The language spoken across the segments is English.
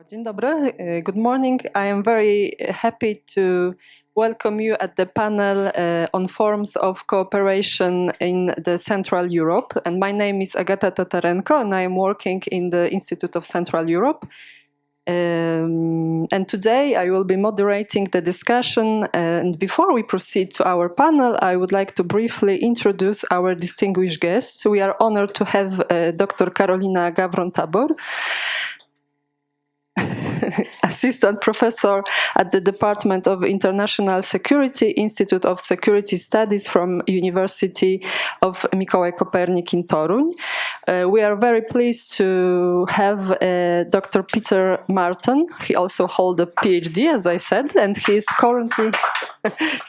Dzień dobry, good morning. I am very happy to welcome you at the panel on forms of cooperation in the Central Europe. And my name is Agata Tatarenko, and I am working in the Institute of Central Europe. And today I will be moderating the discussion. And before we proceed to our panel, I would like to briefly introduce our distinguished guests. We are honored to have Dr. Karolina Gawron-Tabor, Assistant Professor at the Department of International Security, Institute of Security Studies from University of Mikołaj Kopernik in Toruń. We are very pleased to have Dr. Péter Marton. He also holds a PhD, as I said, and he is currently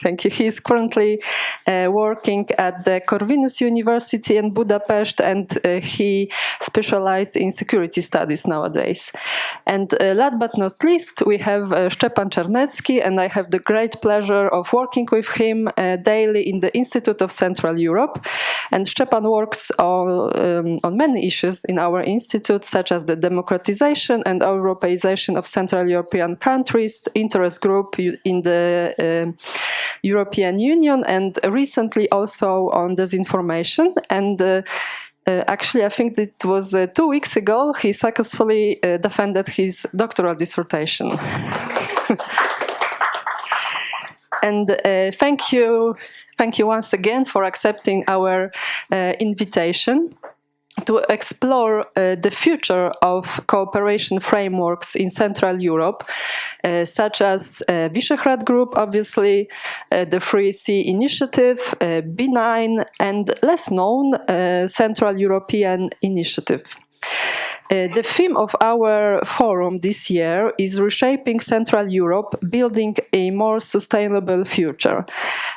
thank you. He is currently working at the Corvinus University in Budapest, and he specialized in security studies nowadays. And last but not least, we have Szczepan Czarnecki, and I have the great pleasure of working with him daily in the Institute of Central Europe. And Szczepan works on many issues in our institute, such as the democratization and Europeization of Central European countries, interest group in the European Union, and recently also on disinformation. And actually, I think it was 2 weeks ago, he successfully defended his doctoral dissertation. And thank you once again for accepting our invitation to explore the future of cooperation frameworks in Central Europe, such as Visegrad Group, obviously, the Free Sea Initiative, B9, and less known Central European Initiative. The theme of our forum this year is Reshaping Central Europe, Building a More Sustainable Future.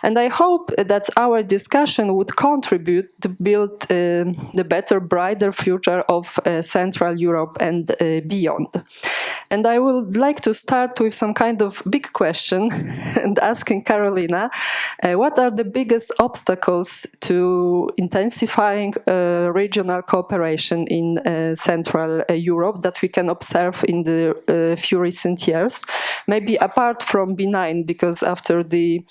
And I hope that our discussion would contribute to build the better, brighter future of Central Europe and beyond. And I would like to start with some kind of big question and asking Karolina, what are the biggest obstacles to intensifying regional cooperation in Central Europe that we can observe in the few recent years? Maybe apart from B9, because after the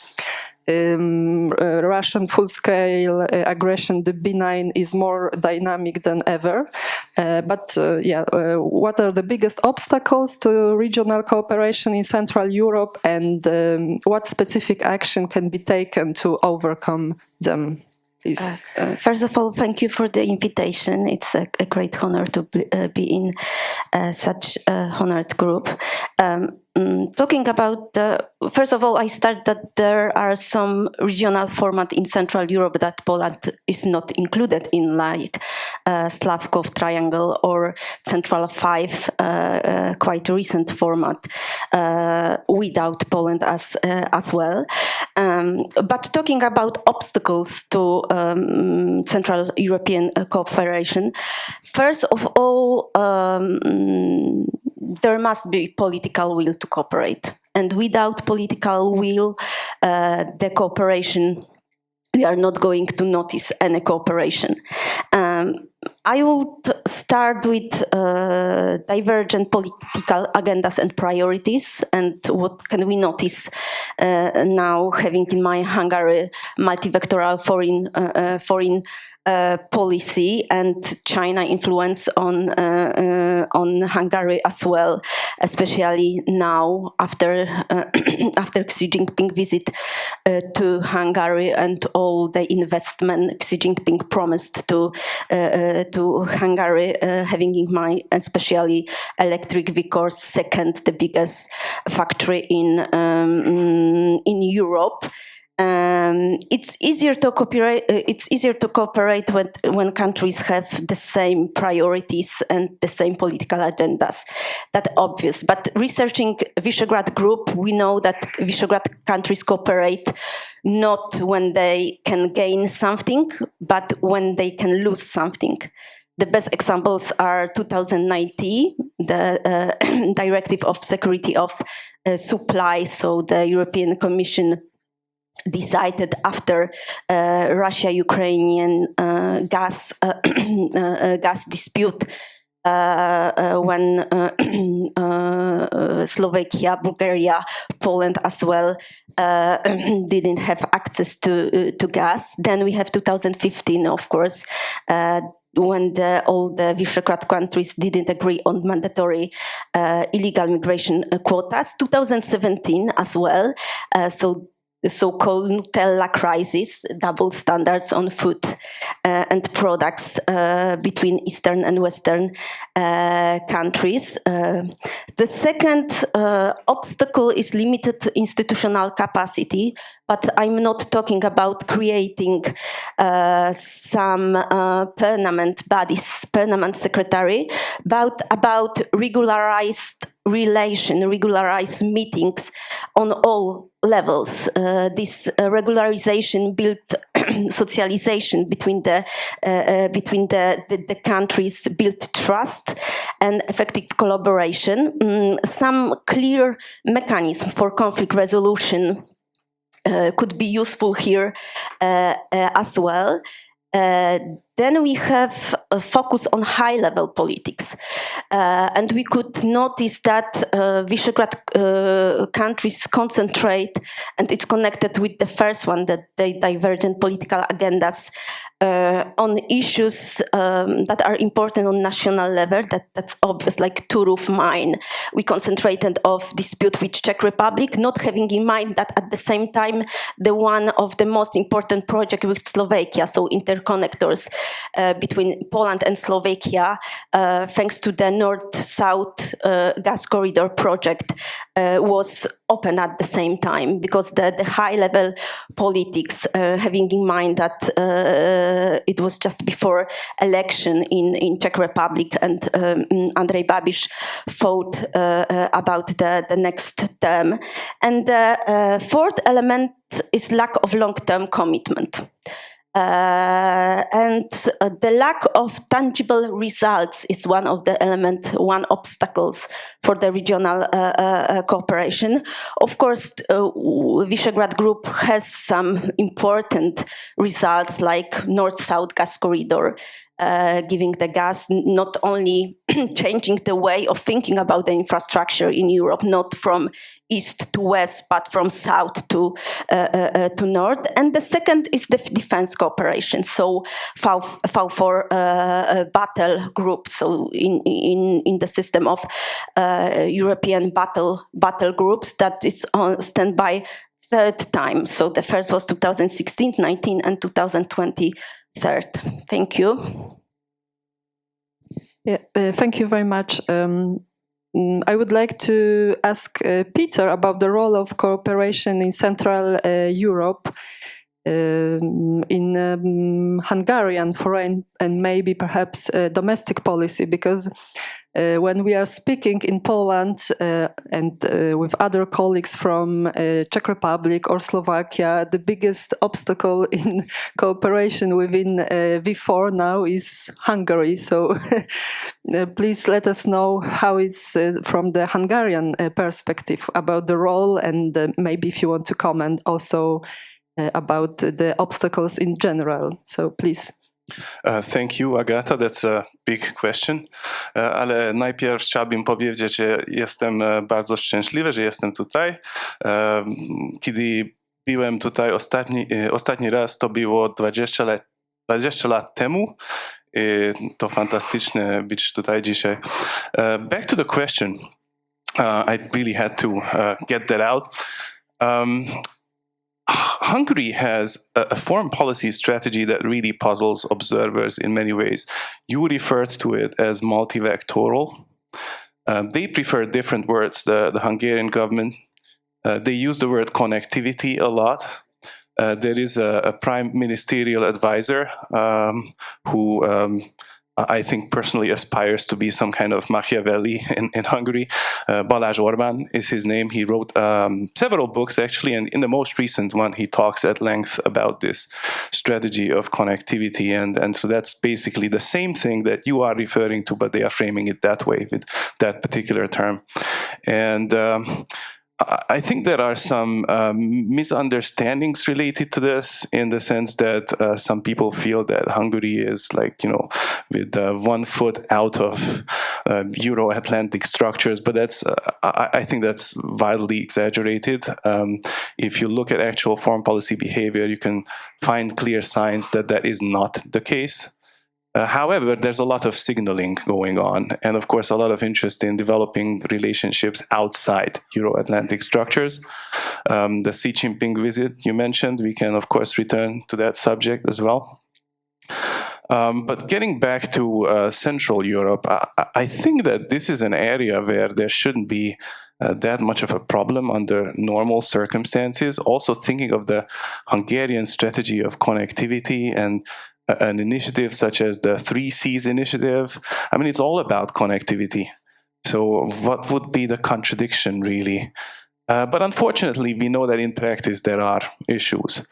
Russian full-scale aggression, the B9 is more dynamic than ever. What are the biggest obstacles to regional cooperation in Central Europe, and what specific action can be taken to overcome them? First of all, thank you for the invitation. It's a great honor to be in such a honored group. Talking about first of all, I start that there are some regional formats in Central Europe that Poland is not included in, like Slavkov Triangle or Central 5, quite recent format without Poland as well. But talking about obstacles to Central European cooperation, first of all, there must be political will to cooperate. And without political will, the cooperation, we are not going to notice any cooperation. I would start with divergent political agendas and priorities, and what can we notice now, having in mind Hungary multivectoral foreign policy and China influence on Hungary as well, especially now after after Xi Jinping visit to Hungary and all the investment Xi Jinping promised to Hungary, having in mind especially electric vehicles, second the biggest factory in Europe. It's easier to cooperate. It's easier to cooperate when countries have the same priorities and the same political agendas. That's obvious. But researching Visegrad Group, we know that Visegrad countries cooperate not when they can gain something, but when they can lose something. The best examples are 2019, the Directive of Security of Supply. So the European Commission decided after Russia-Ukrainian gas dispute when Slovakia, Bulgaria, Poland as well didn't have access to gas. Then we have 2015, of course, when all the Visegrad countries didn't agree on mandatory illegal migration quotas. 2017 as well, so the so-called Nutella crisis, double standards on food and products between Eastern and Western countries. The second obstacle is limited institutional capacity, but I'm not talking about creating some permanent bodies, permanent secretary, but about regularized regularized meetings on all levels. This regularization built socialization between the countries, built trust and effective collaboration. Some clear mechanism for conflict resolution could be useful here as well. Then we have a focus on high-level politics. And we could notice that Visegrad countries concentrate, and it's connected with the first one, that they divergent political agendas on issues that are important on national level. That's obvious, like Turów mine. We concentrated on dispute with Czech Republic, not having in mind that at the same time, the one of the most important project with Slovakia, so interconnectors between Poland and Slovakia, thanks to the North-South gas corridor project, was open at the same time, because the high-level politics, having in mind that it was just before election in Czech Republic, and Andrej Babiš fought about the next term. And the fourth element is lack of long-term commitment. And the lack of tangible results is one of the obstacles for the regional cooperation. Of course, Visegrad Group has some important results, like North-South gas corridor, giving the gas, not only changing the way of thinking about the infrastructure in Europe, not from east to west, but from south to north. And the second is the defense cooperation. So V4 battle group. So in the system of European battle groups, that is on standby third time. So the first was 2016, 19, and 2023. Thank you. Yeah, thank you very much. I would like to ask Péter about the role of cooperation in Central Europe, in Hungarian foreign and maybe perhaps domestic policy, because when we are speaking in Poland and with other colleagues from Czech Republic or Slovakia, the biggest obstacle in cooperation within V4 now is Hungary. So please let us know how it's from the Hungarian perspective about the role, and maybe if you want to comment also about the obstacles in general. So please. Thank you, Agata. That's a big question. Ale najpierw chciałbym powiedzieć, że jestem bardzo szczęśliwy, że jestem tutaj. Kiedy byłem tutaj ostatni raz, to było 20 lat temu. To fantastyczne być tutaj dzisiaj. Back to the question. I really had to get that out. Hungary has a foreign policy strategy that really puzzles observers in many ways. You referred to it as multivectoral. They prefer different words, the Hungarian government. They use the word connectivity a lot. There is a prime ministerial advisor who I think personally aspires to be some kind of Machiavelli in Hungary. Balázs Orbán is his name. He wrote several books, actually, and in the most recent one, he talks at length about this strategy of connectivity. And so that's basically the same thing that you are referring to, but they are framing it that way, with that particular term. And I think there are some misunderstandings related to this, in the sense that some people feel that Hungary is, like, with 1 foot out of Euro-Atlantic structures, but that's I think that's wildly exaggerated. If you look at actual foreign policy behavior, you can find clear signs that that is not the case. However, there's a lot of signaling going on, and of course a lot of interest in developing relationships outside Euro-Atlantic structures. The Xi Jinping visit you mentioned, we can of course return to that subject as well. But getting back to Central Europe, I think that this is an area where there shouldn't be that much of a problem under normal circumstances. Also thinking of the Hungarian strategy of connectivity and an initiative such as the 3Cs initiative. I mean, it's all about connectivity. So what would be the contradiction, really? But unfortunately, we know that in practice there are issues.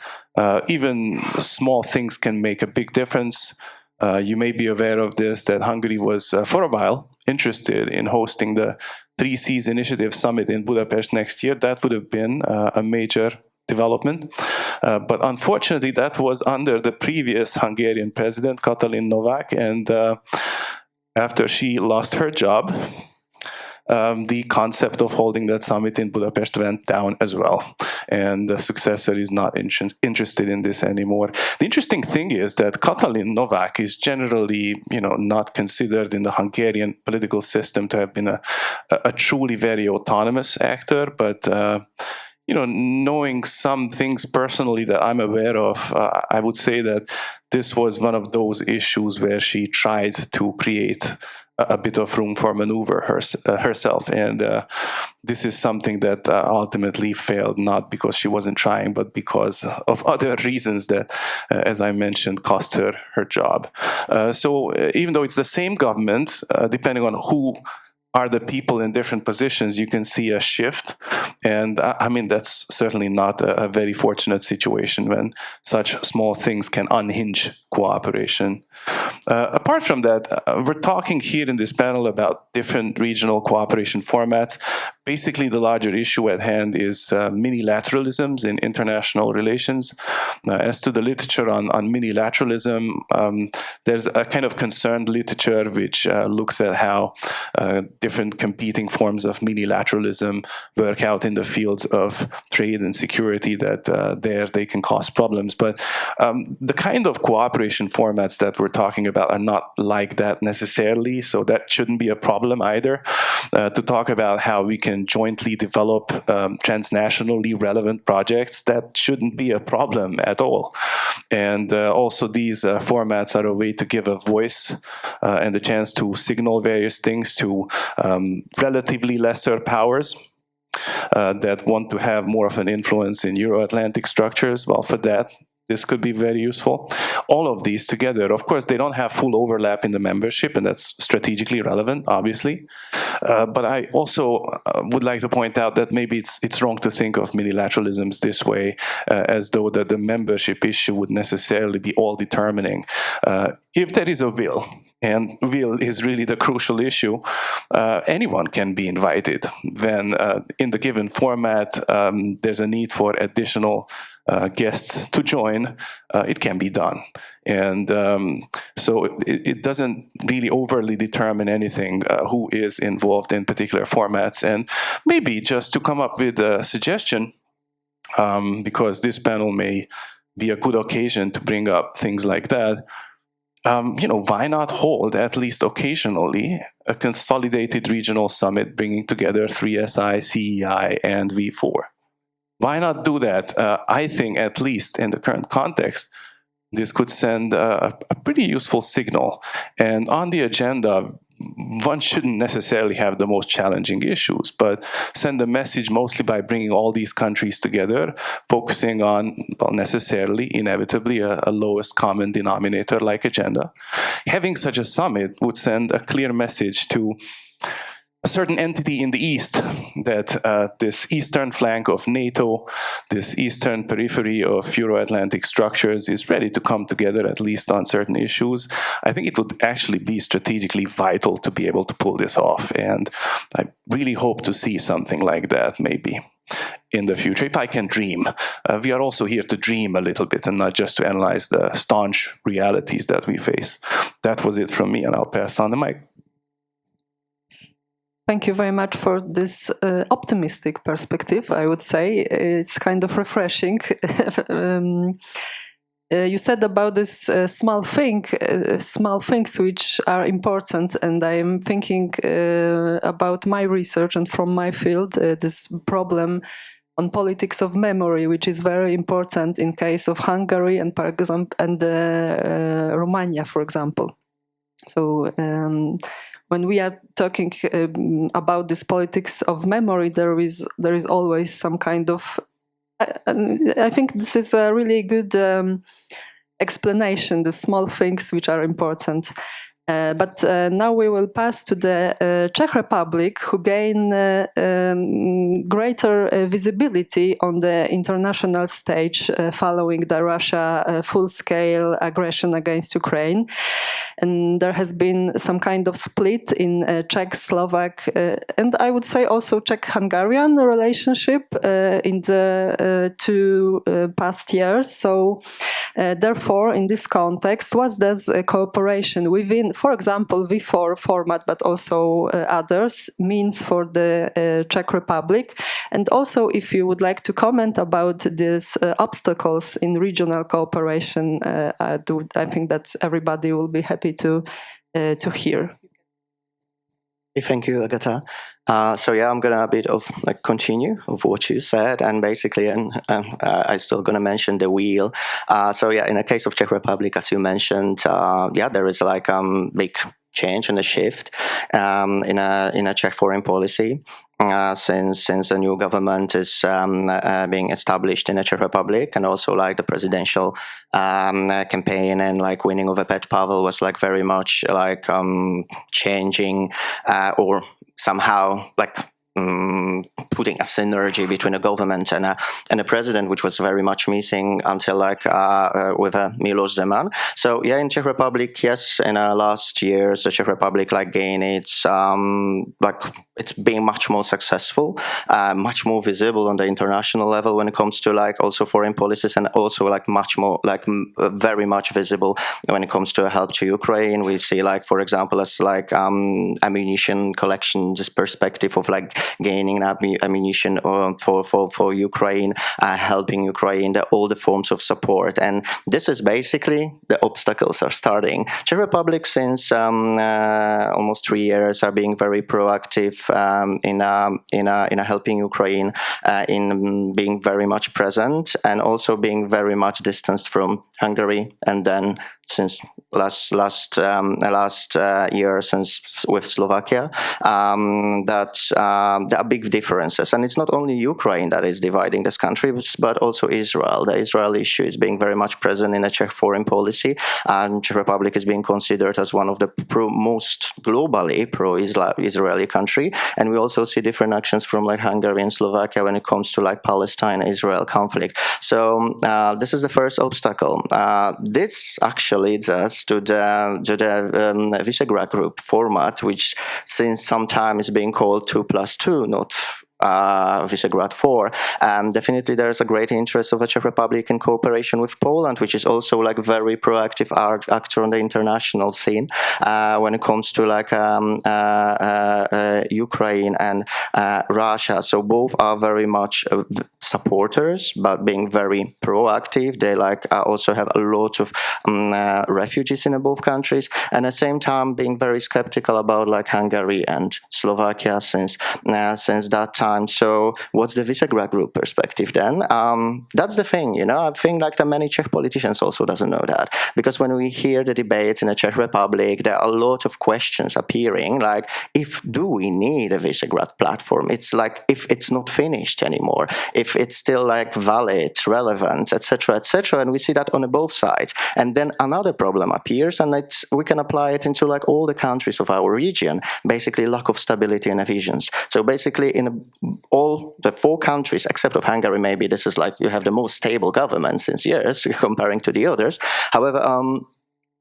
Even small things can make a big difference. You may be aware of this, that Hungary was, for a while, interested in hosting the 3Cs initiative summit in Budapest next year. That would have been a major development. But unfortunately, that was under the previous Hungarian president, Katalin Novák, and after she lost her job, the concept of holding that summit in Budapest went down as well. And the successor is not interested in this anymore. The interesting thing is that Katalin Novák is generally, not considered in the Hungarian political system to have been a truly very autonomous actor, but knowing some things personally that I'm aware of, I would say that this was one of those issues where she tried to create a bit of room for maneuver herself. And this is something that ultimately failed, not because she wasn't trying, but because of other reasons that, as I mentioned, cost her her job. So even though it's the same government, depending on who are the people in different positions, you can see a shift. And I mean, that's certainly not a very fortunate situation when such small things can unhinge cooperation. Apart from that, we're talking here in this panel about different regional cooperation formats. Basically, the larger issue at hand is minilateralisms in international relations. As to the literature on minilateralism, there's a kind of concerned literature which looks at how different competing forms of minilateralism work out in the fields of trade and security, that there they can cause problems. But the kind of cooperation formats that we're talking about are not like that necessarily, so that shouldn't be a problem either. To talk about how we can jointly develop transnationally relevant projects, that shouldn't be a problem at all. And also these formats are a way to give a voice and a chance to signal various things to relatively lesser powers that want to have more of an influence in Euro-Atlantic structures. Well, for that, this could be very useful. All of these together, of course, they don't have full overlap in the membership, and that's strategically relevant, obviously. But I also would like to point out that maybe it's wrong to think of minilateralisms this way, as though that the membership issue would necessarily be all determining. If there is a will, and will is really the crucial issue, anyone can be invited. When in the given format there's a need for additional guests to join, it can be done. And so it doesn't really overly determine anything who is involved in particular formats. And maybe just to come up with a suggestion, because this panel may be a good occasion to bring up things like that, why not hold, at least occasionally, a consolidated regional summit bringing together 3SI, CEI, and V4? Why not do that? I think, at least in the current context, this could send a pretty useful signal. And on the agenda, one shouldn't necessarily have the most challenging issues, but send a message mostly by bringing all these countries together, focusing on, well, necessarily, inevitably, a lowest common denominator-like agenda. Having such a summit would send a clear message to a certain entity in the East that this eastern flank of NATO, this eastern periphery of Euro-Atlantic structures is ready to come together, at least on certain issues. I think it would actually be strategically vital to be able to pull this off. And I really hope to see something like that maybe in the future, if I can dream. We are also here to dream a little bit and not just to analyze the staunch realities that we face. That was it from me, and I'll pass on the mic. Thank you very much for this optimistic perspective, I would say. It's kind of refreshing. You said about this small things which are important, and I am thinking about my research and from my field, this problem on politics of memory, which is very important in case of Hungary and, for example, and Romania, for example. So when we are talking about this politics of memory, there is always some kind of. I think this is a really good explanation, the small things which are important. But now we will pass to the Czech Republic, who gain greater visibility on the international stage following the Russia full-scale aggression against Ukraine. And there has been some kind of split in Czech, Slovak, and I would say also Czech-Hungarian relationship in the two past years. So therefore, in this context, what does cooperation within, for example, V4 format, but also others, means for the Czech Republic? And also, if you would like to comment about these obstacles in regional cooperation, I think that everybody will be happy to hear. Thank you, Agata. So yeah, I'm gonna a bit of like continue of what you said, and basically, I still gonna mention the wheel. So yeah, in the case of Czech Republic, as you mentioned, yeah, there is like big change and a shift in a Czech foreign policy. Since a new government is being established in the Czech Republic, and also like the presidential campaign and like winning of Petr Pavel was like very much like changing or somehow like putting a synergy between a government and a president, which was very much missing until like with Miloš Zeman. So yeah, in Czech Republic, yes, in last years, the Czech Republic like gained its like it's being much more successful, much more visible on the international level when it comes to like also foreign policies, and also like much more like very much visible when it comes to help to Ukraine. We see like, for example, as like ammunition collection, this perspective of like gaining ammunition for Ukraine, helping Ukraine, all the forms of support. And this is basically the obstacles are starting. Czech Republic, since almost 3 years, are being very proactive in helping Ukraine, in being very much present, and also being very much distanced from Hungary. And then since last year, since with Slovakia, that there are big differences. And it's not only Ukraine that is dividing this country, but also Israel. The Israel issue is being very much present in the Czech foreign policy, and Czech Republic is being considered as one of the most globally pro-Israeli country. And we also see different actions from like Hungary and Slovakia when it comes to like Palestine-Israel conflict. So this is the first obstacle. This actually leads us to the Visegrad Group format, which since some time is being called 2+2, not Visegrad 4. Definitely there's a great interest of the Czech Republic in cooperation with Poland, which is also like very proactive actor on the international scene when it comes to like Ukraine and Russia. So both are very much supporters, but being very proactive. They like also have a lot of refugees in both countries, and at the same time being very skeptical about like Hungary and Slovakia since that time. So what's the Visegrad Group perspective then? That's the thing, you know. I think like the many Czech politicians also doesn't know that, because when we hear the debates in the Czech Republic, there are a lot of questions appearing, like, do we need a Visegrad platform? It's like, if it's not finished anymore, if it's still like valid, relevant, etc., etc. And we see that on both sides. And then another problem appears, and we can apply it into like all the countries of our region. Basically, lack of stability and visions. So basically, in all the 4 countries, except of Hungary, maybe this is like you have the most stable government since years comparing to the others. However,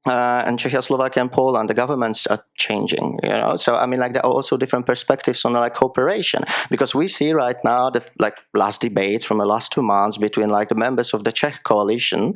and Czechoslovakia and Poland, the governments are changing, you know. So I mean, like, there are also different perspectives on like cooperation, because we see right now the like last debates from the last 2 months between like the members of the Czech coalition,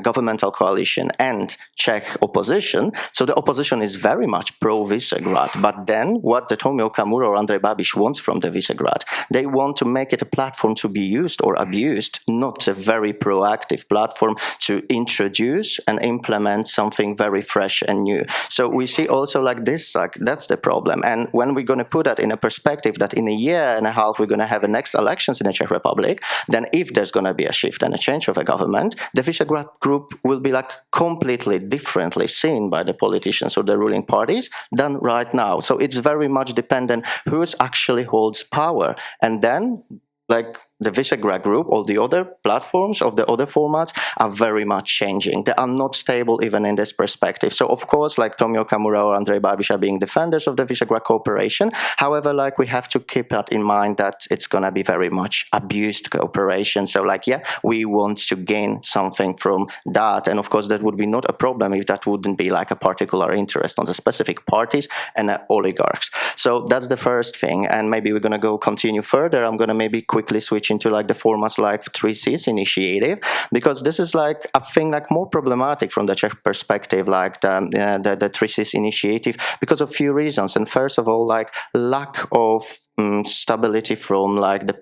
governmental coalition, and Czech opposition. So the opposition is very much pro-Visegrad, but then what the Tomio Okamura or Andrej Babiš wants from the Visegrad, they want to make it a platform to be used or abused, not a very proactive platform to introduce and implement something very fresh and new. So we see also like this, like that's the problem. And when we're going to put that in a perspective that in a year and a half we're going to have the next elections in the Czech Republic, then if there's going to be a shift and a change of a government, the Visegrad group will be like completely differently seen by the politicians or the ruling parties than right now. So it's very much dependent who actually holds power. And then like the Visegrad group, all the other platforms of the other formats are very much changing. They are not stable even in this perspective. So of course, like Tomio Okamura or Andrej Babiš are being defenders of the Visegrad cooperation. However, like we have to keep that in mind that it's going to be very much abused cooperation. So like, yeah, we want to gain something from that. And of course, that would be not a problem if that wouldn't be like a particular interest on the specific parties and oligarchs. So that's the first thing. And maybe we're going to continue further. I'm going to maybe quickly switch into like the formats like 3Cs initiative, because this is like a thing like more problematic from the Czech perspective, like the 3Cs initiative, because of few reasons. And first of all, like lack of stability from like the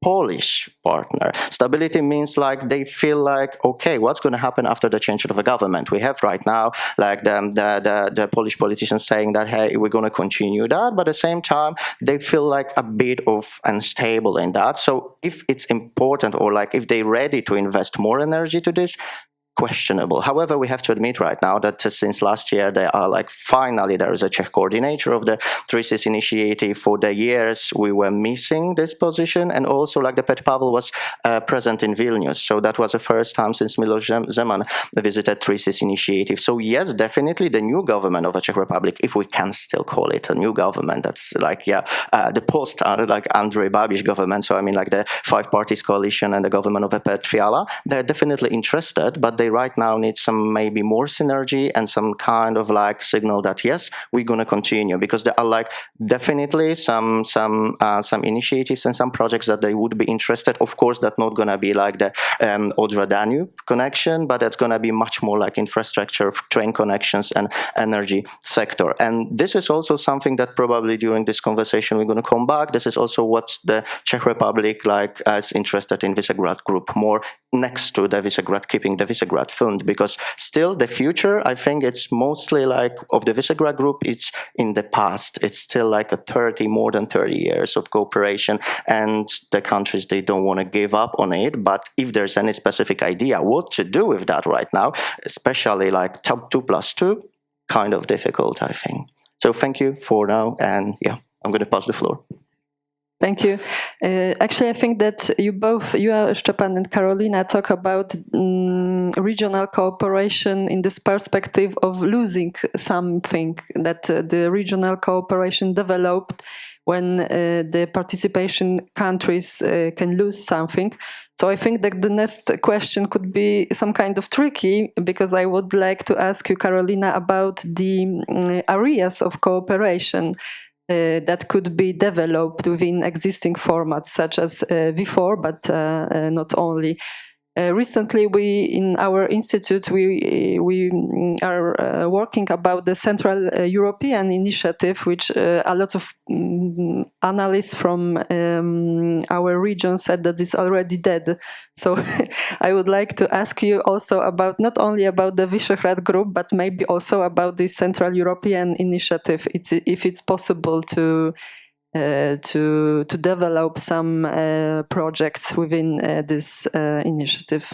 Polish partner. Stability means like they feel like, okay, what's going to happen after the change of a government? We have right now like the Polish politicians saying that, hey, we're going to continue that, but at the same time, they feel like a bit of unstable in that. So if it's important or like if they're ready to invest more energy to this, questionable. However, we have to admit right now that since last year, they are like, finally, there is a Czech coordinator of the 3Cs initiative. For the years, we were missing this position. And also, like the Péter Pavel was present in Vilnius. So that was the first time since Miloš Zeman visited 3Cs initiative. So yes, definitely the new government of the Czech Republic, if we can still call it a new government, that's like, yeah, the post like Andrej Babiš government. So I mean, like the 5 parties coalition and the government of Petr Fiala, they're definitely interested, but they right now need some maybe more synergy and some kind of like signal that yes, we're going to continue, because there are like definitely some initiatives and some projects that they would be interested. Of course, that's not going to be like the Odra-Danube connection, but it's going to be much more like infrastructure, train connections and energy sector. And this is also something that probably during this conversation we're going to come back. This is also what the Czech Republic like is interested in Visegrad group more, next to the Visegrad, keeping the Visegrad fund, because still the future, I think it's mostly like of the Visegrad group, it's in the past. It's still like more than 30 years of cooperation, and the countries, they don't want to give up on it. But if there's any specific idea what to do with that right now, especially like 2+2, kind of difficult, I think. So thank you for now, and yeah, I'm going to pass the floor. Thank you. Actually, I think that you, Szczepan and Karolina, talk about regional cooperation in this perspective of losing something, that the regional cooperation developed when the participation countries can lose something. So I think that the next question could be some kind of tricky, because I would like to ask you, Karolina, about the areas of cooperation that could be developed within existing formats, such as V4, but not only. Recently, we in our institute we are working about the Central European Initiative, which a lot of analysts from our region said that it's already dead. So I would like to ask you also about not only about the Visegrad Group, but maybe also about the Central European Initiative. If it's possible to develop some projects within this initiative.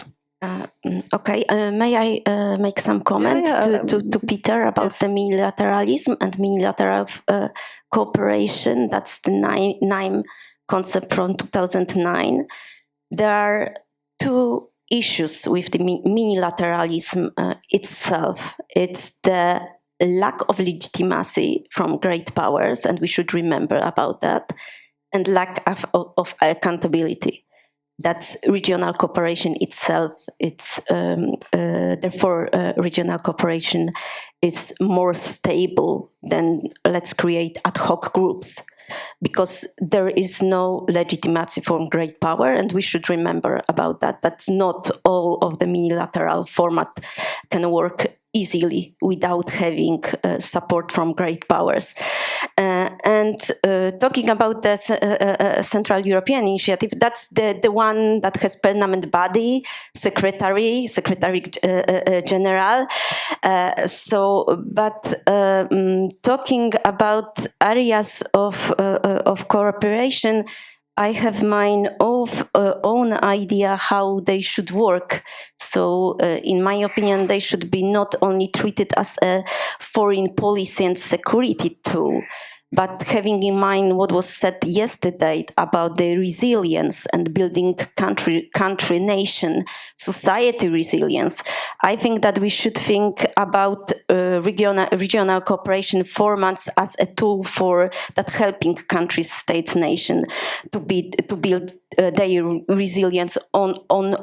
Okay, may I make some comment to Péter about the multilateralism and multilateral cooperation? That's the NIME concept from 2009. There are 2 issues with the multilateralism itself. It's the lack of legitimacy from great powers, and we should remember about that, and lack of accountability. That's regional cooperation itself. It's therefore regional cooperation is more stable than let's create ad hoc groups, because there is no legitimacy from great power, and we should remember about that. That's not all of the minilateral format can work easily without having support from great powers. And talking about the Central European Initiative, that's the one that has permanent body, Secretary General. Talking about areas of cooperation, I have my own idea how they should work. So, in my opinion, they should be not only treated as a foreign policy and security tool, but having in mind what was said yesterday about the resilience and building country, nation, society resilience, I think that we should think about regional cooperation formats as a tool for that helping countries, states, nation to build their resilience on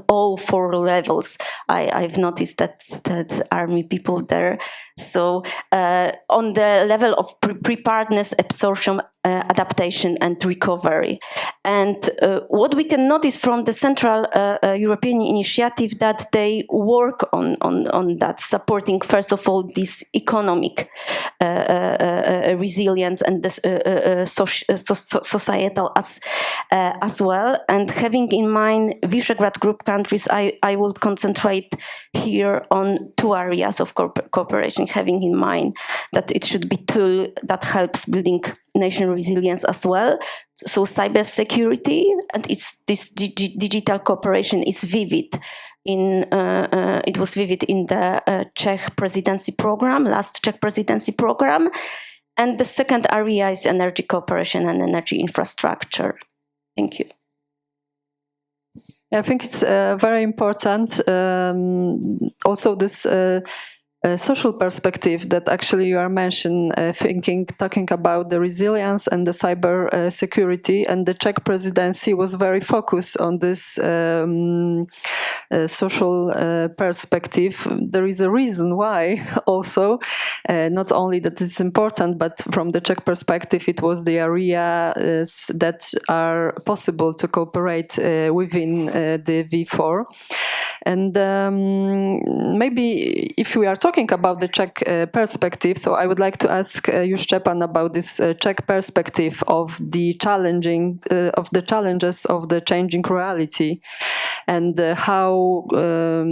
all 4 levels. I've noticed that army people there. So on the level of preparedness, absorption, adaptation, and recovery. And what we can notice from the Central European Initiative, that they work on that, supporting first of all this economic resilience and the societal as well. And having in mind Visegrad Group countries, I will concentrate here on 2 areas of cooperation, having in mind that it should be a tool that helps building nation resilience as well. So cybersecurity and this digital cooperation is vivid. It was vivid in the Czech presidency program, last Czech presidency program. And the second area is energy cooperation and energy infrastructure. Thank you. I think it's very important. Also, this social perspective that actually you are mentioning, talking about the resilience and the cyber security, and the Czech presidency was very focused on this social perspective. There is a reason why also, not only that it's important, but from the Czech perspective, it was the areas that are possible to cooperate within the V4. And maybe if we are talking about the Czech perspective, so I would like to ask you, Szczepan, about this Czech perspective of the challenges of the changing reality, and how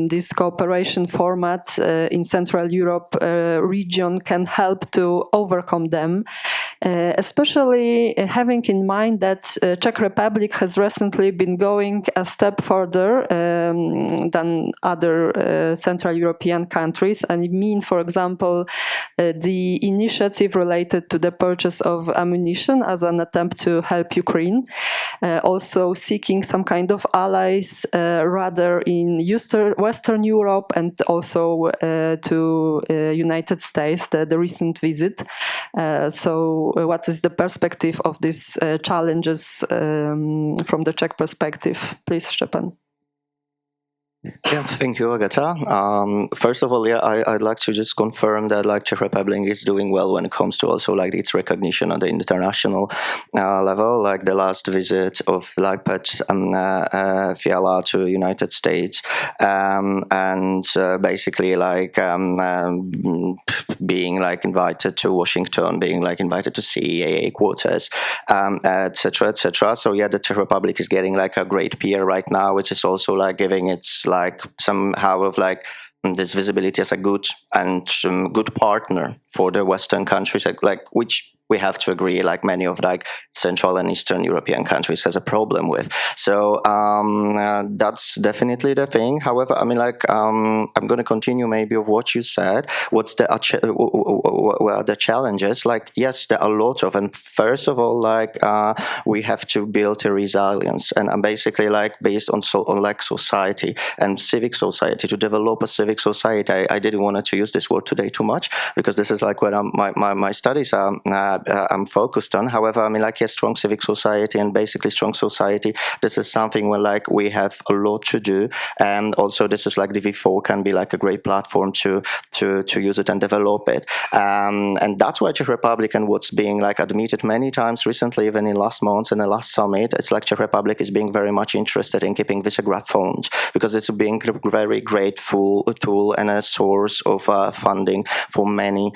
this cooperation format in Central Europe region can help to overcome them, especially having in mind that Czech Republic has recently been going a step further than other Central European countries, and it means, for example, the initiative related to the purchase of ammunition as an attempt to help Ukraine, also seeking some kind of allies rather in Western Europe, and also to United States, the recent visit. So what is the perspective of these challenges from the Czech perspective? Please, Szczepan. Yeah, thank you, Agata. First of all, I'd like to just confirm that Czech Republic is doing well when it comes to also its recognition on the international level. The last visit of Péter Fiala to United States, and basically being invited to Washington, being invited to CEA quarters, etc., etc. So the Czech Republic is getting a great peer right now, which is also giving its somehow of this visibility as a good partner for the Western countries, which we have to agree, many of Central and Eastern European countries has a problem with. So that's definitely the thing. However, I'm going to continue maybe of what you said. What's the challenges? Yes, there are a lot of, and first of all, we have to build a resilience, and basically based on society and civic society, to develop a civic society. I didn't want to use this word today too much, because this is where my studies are I'm focused on. However, I mean, like, yes, strong civic society and basically strong society, this is something where, like, we have a lot to do. And also this is like the V4 can be like a great platform to use it and develop it. And that's why Czech Republic, and what's being like admitted many times recently, even in last month and the last summit, it's like Czech Republic is being very much interested in keeping Visegrad funds, because it's being a very grateful tool and a source of funding for many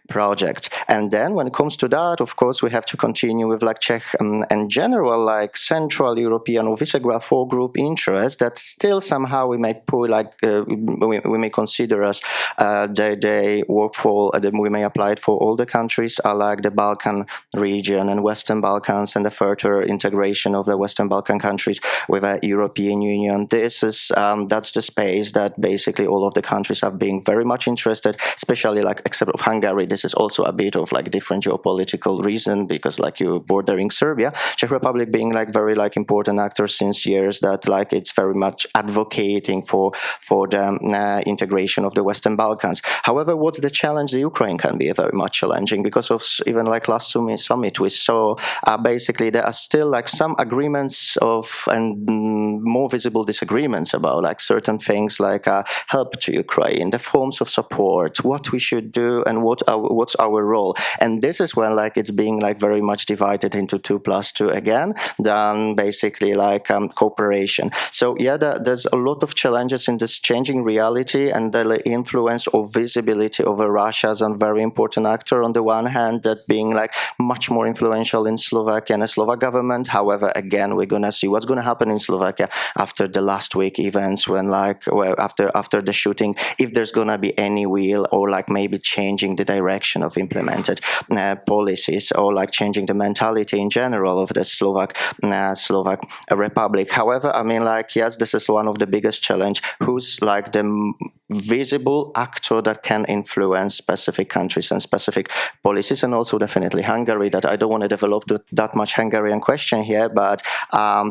projects. And then when it comes to that, of course, we have to continue with like Czech and general like Central European or Visegrad 4 group interest that still somehow we may put like we may consider as they work for, we may apply it for all the countries like the Balkan region and Western Balkans, and the further integration of the Western Balkan countries with the European Union. This is that's the space that basically all of the countries have been very much interested, especially like except of Hungary. This is also a bit of like different geopolitical reason, because like you're bordering Serbia, Czech Republic being like very like important actor since years, that like it's very much advocating for the integration of the Western Balkans. However, what's the challenge? The Ukraine can be very much challenging, because of even like last summit we saw basically there are still like some agreements of and more visible disagreements about like certain things like help to Ukraine, the forms of support, what we should do, and what's our role. And this is when like it's being like very much divided into 2+2 again, then basically like cooperation. So yeah, there's a lot of challenges in this changing reality, and the influence or visibility of Russia as a very important actor on the one hand, that being like much more influential in Slovakia and the Slovak government. However, again, we're gonna see what's gonna happen in Slovakia after the last week events, when like after the shooting, if there's gonna be any will, or like maybe changing the direction of implemented policies, or like changing the mentality in general of the Slovak Republic. However, I mean, like, yes, this is one of the biggest challenge. Who's like the visible actor that can influence specific countries and specific policies, and also definitely Hungary, that I don't want to develop that much Hungarian question here, but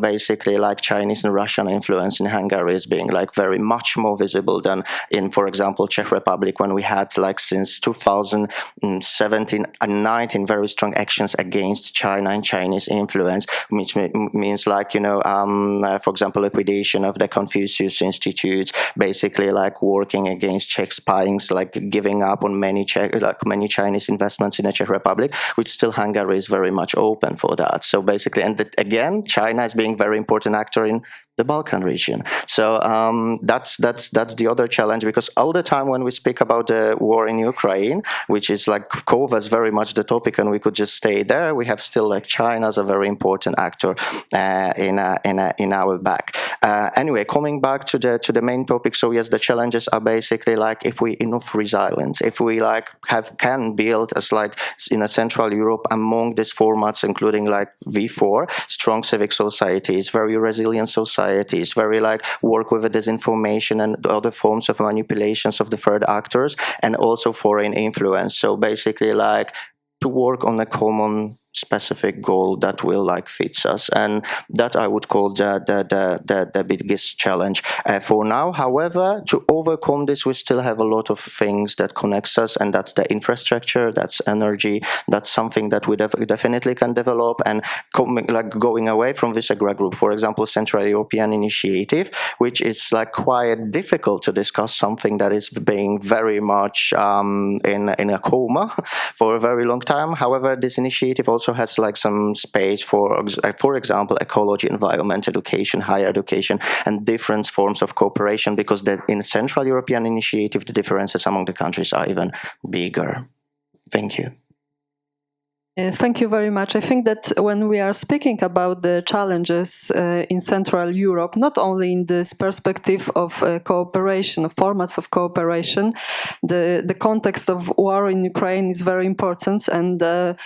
basically like Chinese and Russian influence in Hungary is being like very much more visible than in, for example, Czech Republic, when we had like since 2017 and 19 very strong actions against China and Chinese influence, which means like, you know, for example, liquidation of the Confucius Institute, basically like working against Czech spying, like giving up on many Chinese investments in the Czech Republic, which still Hungary is very much open for that. So basically, and again, China is being very important actor in the Balkan region. So that's the other challenge, because all the time when we speak about the war in Ukraine, which is like covers very much the topic, and we could just stay there, we have still like China as a very important actor in our back. Anyway, coming back to the main topic. So yes, the challenges are basically like if we enough resilience, if we like can build as like in a Central Europe among these formats, including like V4, strong civic societies, very resilient societies, very like work with the disinformation and other forms of manipulations of the third actors, and also foreign influence. So basically like to work on a common specific goal that will like fits us, and that I would call the biggest challenge for now. However, to overcome this, we still have a lot of things that connects us, and that's the infrastructure, that's energy, that's something that we definitely can develop. And going away from Visegrad Group, for example, Central European Initiative, which is like quite difficult to discuss, something that is being very much in a coma for a very long time. However, this initiative also has like some space for example, ecology, environment, education, higher education, and different forms of cooperation, because in Central European Initiative, the differences among the countries are even bigger. Thank you. Thank you very much. I think that when we are speaking about the challenges in Central Europe, not only in this perspective of cooperation, of formats of cooperation, the context of war in Ukraine is very important, and the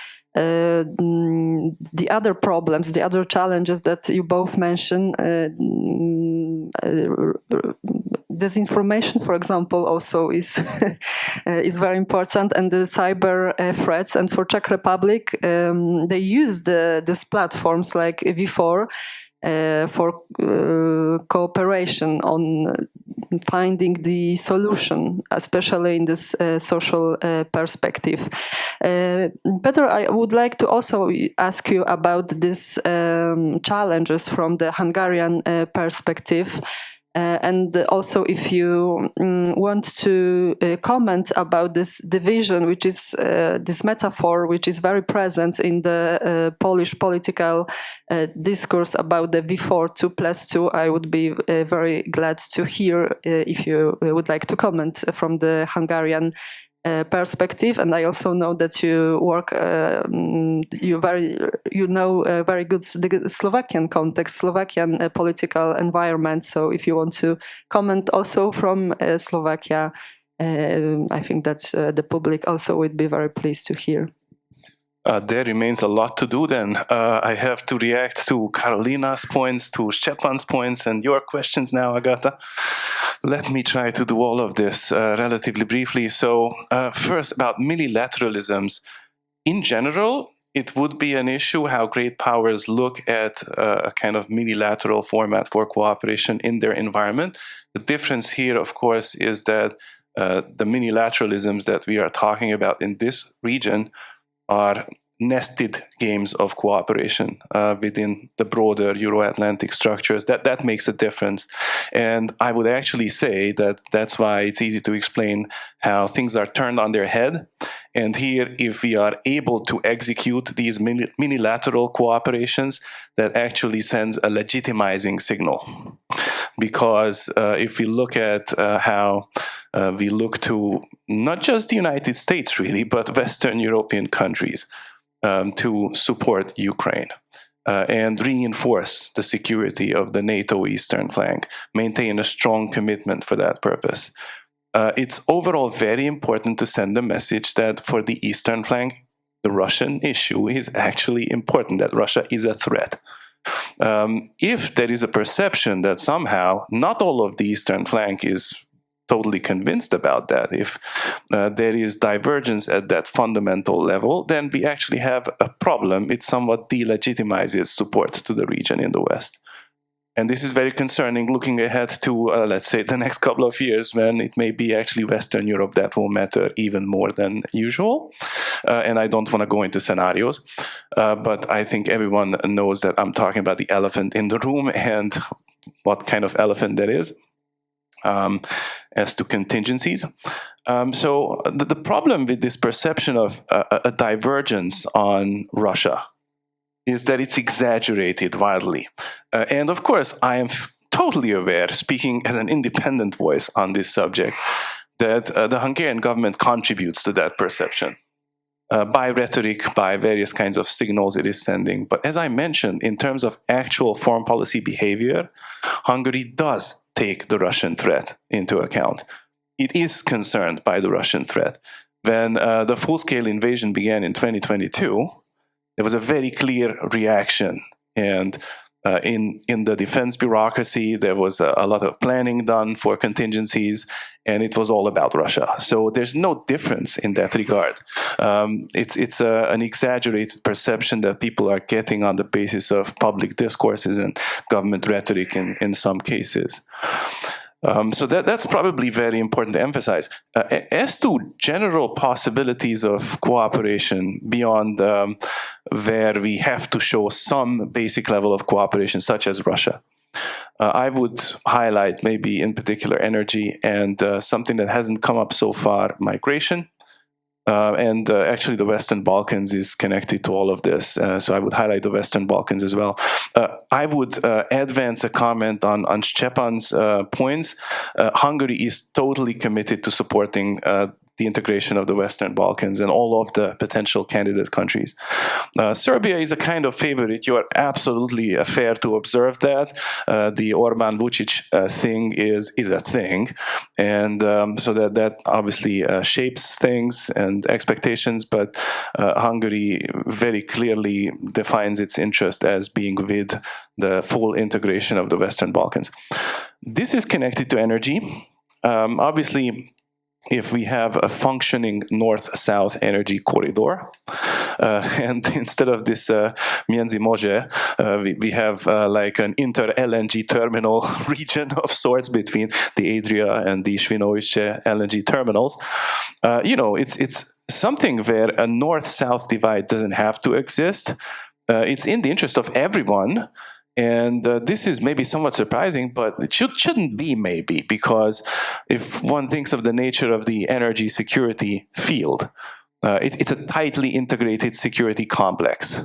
other problems, the other challenges that you both mentioned, disinformation, for example, also is is very important, and the cyber threats. And for Czech Republic, they use these platforms like V4 for cooperation on finding the solution, especially in this social perspective. Péter, I would like to also ask you about these challenges from the Hungarian perspective. And also, if you want to comment about this division, which is this metaphor, which is very present in the Polish political discourse about the V4 2+2, I would be very glad to hear if you would like to comment from the Hungarian perspective. And I also know that you work, you know very good the Slovakian context, Slovakian political environment. So if you want to comment also from Slovakia, I think that the public also would be very pleased to hear. There remains a lot to do then. I have to react to Karolina's points, to Szczepan's points, and your questions now, Agata. Let me try to do all of this relatively briefly. So first, about multilateralisms. In general, it would be an issue how great powers look at a kind of multilateral format for cooperation in their environment. The difference here, of course, is that the multilateralisms that we are talking about in this region are nested games of cooperation within the broader Euro-Atlantic structures. That makes a difference. And I would actually say that that's why it's easy to explain how things are turned on their head. And here, if we are able to execute these multilateral cooperations, that actually sends a legitimizing signal. Because if we look at how we look to not just the United States, really, but Western European countries to support Ukraine and reinforce the security of the NATO eastern flank, maintain a strong commitment for that purpose. It's overall very important to send the message that for the eastern flank, the Russian issue is actually important, that Russia is a threat. If there is a perception that somehow not all of the eastern flank is totally convinced about that, if there is divergence at that fundamental level, then we actually have a problem. It somewhat delegitimizes support to the region in the West. And this is very concerning looking ahead to, let's say, the next couple of years when it may be actually Western Europe that will matter even more than usual. And I don't want to go into scenarios, but I think everyone knows that I'm talking about the elephant in the room and what kind of elephant that is. As to contingencies. So the problem with this perception of a divergence on Russia is that it's exaggerated wildly. And of course, I am totally aware, speaking as an independent voice on this subject, that the Hungarian government contributes to that perception. By rhetoric, by various kinds of signals it is sending. But as I mentioned, in terms of actual foreign policy behavior, Hungary does take the Russian threat into account. It is concerned by the Russian threat. When the full-scale invasion began in 2022, there was a very clear reaction. And in the defense bureaucracy, there was a lot of planning done for contingencies, and it was all about Russia. So there's no difference in that regard. It's an exaggerated perception that people are getting on the basis of public discourses and government rhetoric in some cases. So that's probably very important to emphasize. As to general possibilities of cooperation beyond where we have to show some basic level of cooperation, such as Russia, I would highlight maybe in particular energy and something that hasn't come up so far, migration. And actually the Western Balkans is connected to all of this. So I would highlight the Western Balkans as well. I would advance a comment on Szczepan's points. Hungary is totally committed to supporting the integration of the Western Balkans and all of the potential candidate countries. Serbia is a kind of favorite. You are absolutely fair to observe that. The Orbán-Vučić thing is a thing. And so that obviously shapes things and expectations, but Hungary very clearly defines its interest as being with the full integration of the Western Balkans. This is connected to energy. Obviously, if we have a functioning north-south energy corridor, and instead of this między morze, we have like an inter-LNG terminal region of sorts between the Adria and the Świnoujście LNG terminals. It's something where a north-south divide doesn't have to exist. It's in the interest of everyone. And this is maybe somewhat surprising, but it shouldn't be maybe, because if one thinks of the nature of the energy security field, it's a tightly integrated security complex.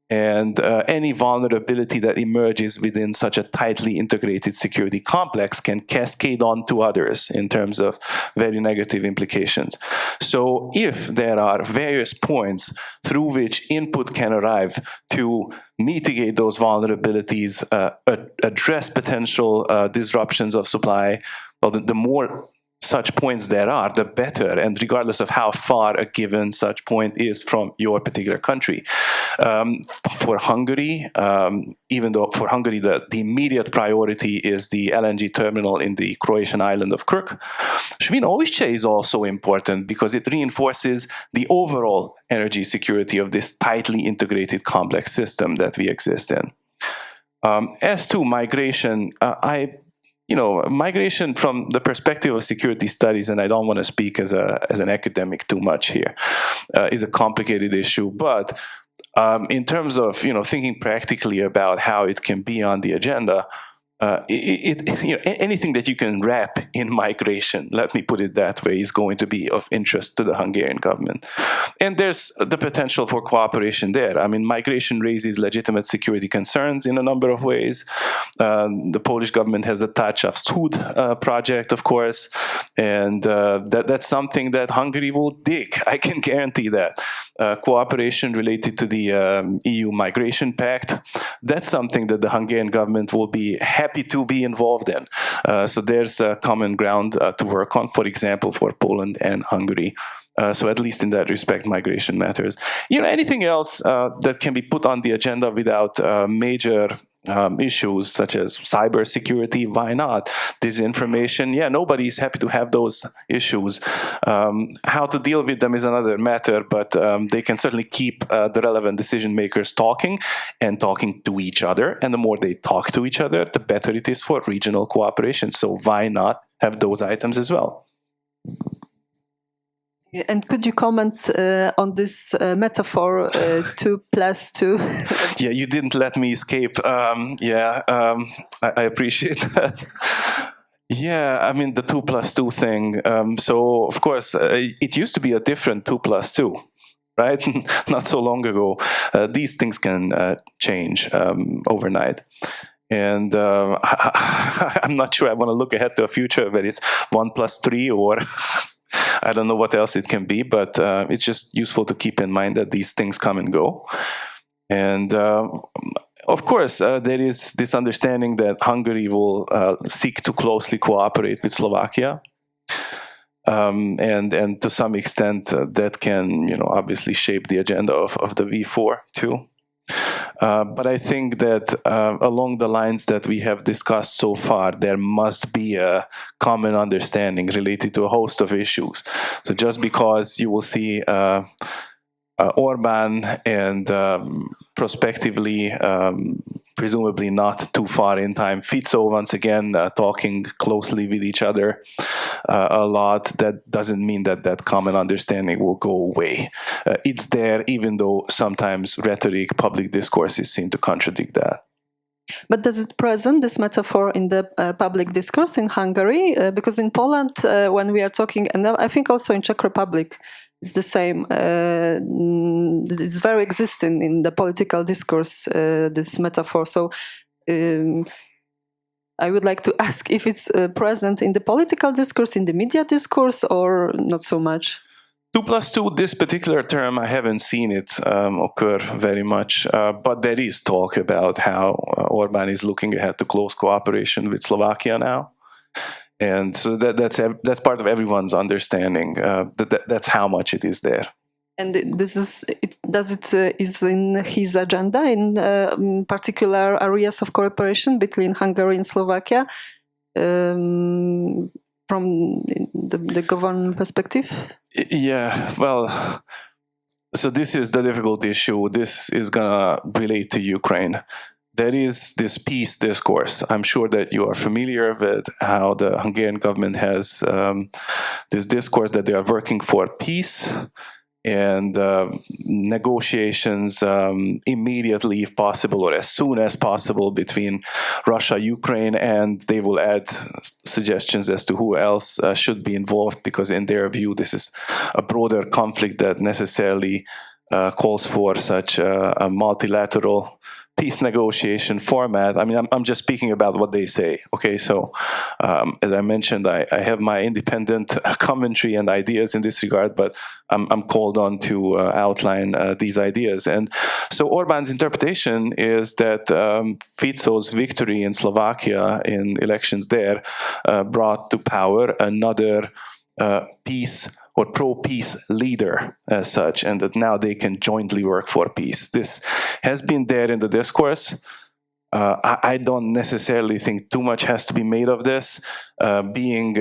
And any vulnerability that emerges within such a tightly integrated security complex can cascade on to others in terms of very negative implications. So if there are various points through which input can arrive to mitigate those vulnerabilities, address potential disruptions of supply, well, the more such points there are, the better, and regardless of how far a given such point is from your particular country. For Hungary, even though for Hungary the immediate priority is the LNG terminal in the Croatian island of Krk, Świnoujście is also important because it reinforces the overall energy security of this tightly integrated complex system that we exist in. As to migration, migration from the perspective of security studies, and I don't want to speak as an academic too much here, is a complicated issue. But in terms of thinking practically about how it can be on the agenda, anything that you can wrap in migration, let me put it that way, is going to be of interest to the Hungarian government. And there's the potential for cooperation there. I mean, migration raises legitimate security concerns in a number of ways. The Polish government has the Tarcza Wschód project, of course, and that's something that Hungary will dig. I can guarantee that. Cooperation related to the EU Migration Pact, that's something that the Hungarian government will be happy to be involved in. So there's a common ground to work on, for example, for Poland and Hungary. So at least in that respect, migration matters. Anything else that can be put on the agenda without major issues such as cybersecurity, why not? Disinformation, nobody's happy to have those issues. How to deal with them is another matter, but they can certainly keep the relevant decision makers talking and talking to each other. And the more they talk to each other, the better it is for regional cooperation. So why not have those items as well? And could you comment on this metaphor 2+2? Yeah, you didn't let me escape. I appreciate that. Yeah, I mean, the 2+2 thing. So, of course, it used to be a different 2+2, right? Not so long ago. These things can change overnight. And I'm not sure I want to look ahead to a future where it's 1+3 or... I don't know what else it can be, but it's just useful to keep in mind that these things come and go. And of course, there is this understanding that Hungary will seek to closely cooperate with Slovakia. And to some extent, that can, obviously shape the agenda of the V4 too. But I think that along the lines that we have discussed so far, there must be a common understanding related to a host of issues. So just because you will see Orban and prospectively, presumably not too far in time, Fico once again talking closely with each other a lot, that doesn't mean that that common understanding will go away. It's there, even though sometimes rhetoric, public discourses seem to contradict that. But does it present this metaphor in the public discourse in Hungary? Because in Poland, when we are talking, and I think also in Czech Republic, it's the same. It's very existing in the political discourse, this metaphor. So I would like to ask if it's present in the political discourse, in the media discourse, or not so much? 2+2, this particular term, I haven't seen it occur very much, but there is talk about how Orban is looking ahead to close cooperation with Slovakia now. And so that's part of everyone's understanding. That's how much it is there. And this is is in his agenda in particular areas of cooperation between Hungary and Slovakia. from the government perspective? Yeah, well, so this is the difficult issue. This is gonna relate to Ukraine. There is this peace discourse. I'm sure that you are familiar with how the Hungarian government has this discourse that they are working for peace and negotiations immediately, if possible, or as soon as possible between Russia, Ukraine, and they will add suggestions as to who else should be involved, because in their view, this is a broader conflict that necessarily calls for such a multilateral peace negotiation format. I mean, I'm just speaking about what they say. Okay, so as I mentioned, I have my independent commentary and ideas in this regard, but I'm called on to outline these ideas. And so Orbán's interpretation is that Fico's victory in Slovakia in elections there brought to power another peace or pro-peace leader as such, and that now they can jointly work for peace. This has been there in the discourse. I don't necessarily think too much has to be made of this. Being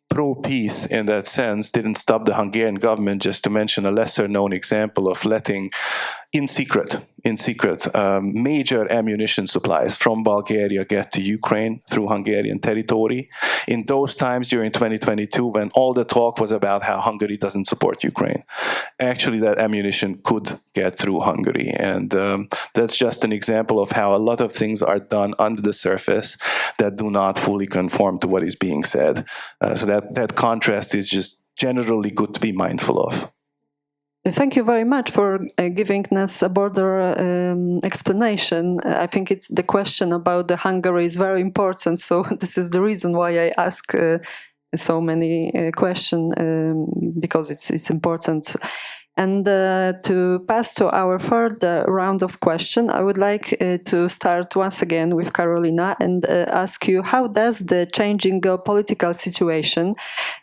pro-peace in that sense didn't stop the Hungarian government, just to mention a lesser-known example of letting in secret, major ammunition supplies from Bulgaria get to Ukraine through Hungarian territory. In those times during 2022, when all the talk was about how Hungary doesn't support Ukraine, actually that ammunition could get through Hungary. And that's just an example of how a lot of things are done under the surface that do not fully conform to what is being said. So that contrast is just generally good to be mindful of. Thank you very much for giving us a broader explanation. I think it's the question about the Hungary is very important. So this is the reason why I ask so many questions, because it's important. And to pass to our third round of questions, I would like to start once again with Karolina and ask you, how does the changing geopolitical situation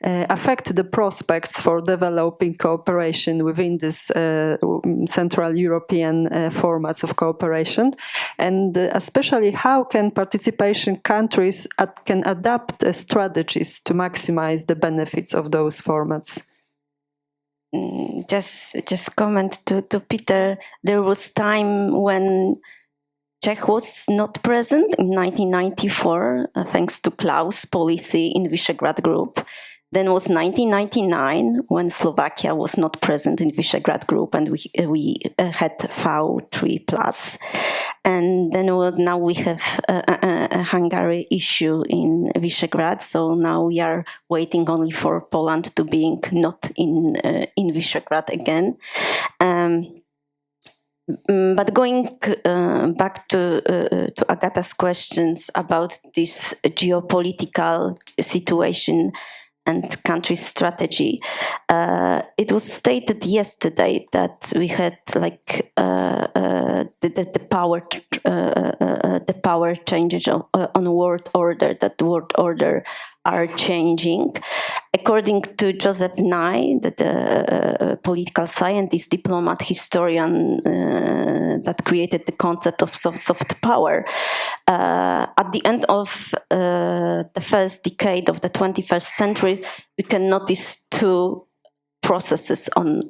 affect the prospects for developing cooperation within this Central European formats of cooperation? And especially, how can participation countries can adapt strategies to maximize the benefits of those formats? Just comment to Péter. There was time when Czech was not present in 1994, thanks to Klaus' policy in Visegrad Group. Then was 1999 when Slovakia was not present in Visegrad Group, and we had V3+. And then now we have a Hungary issue in Visegrad. So now we are waiting only for Poland to being not in Visegrad again. But going back to Agata's questions about this geopolitical situation and country strategy, it was stated yesterday that we had like the power changes on world order, that the world order are changing. According to Joseph Nye, the political scientist, diplomat, historian that created the concept of soft power, at the end of the first decade of the 21st century, we can notice two processes on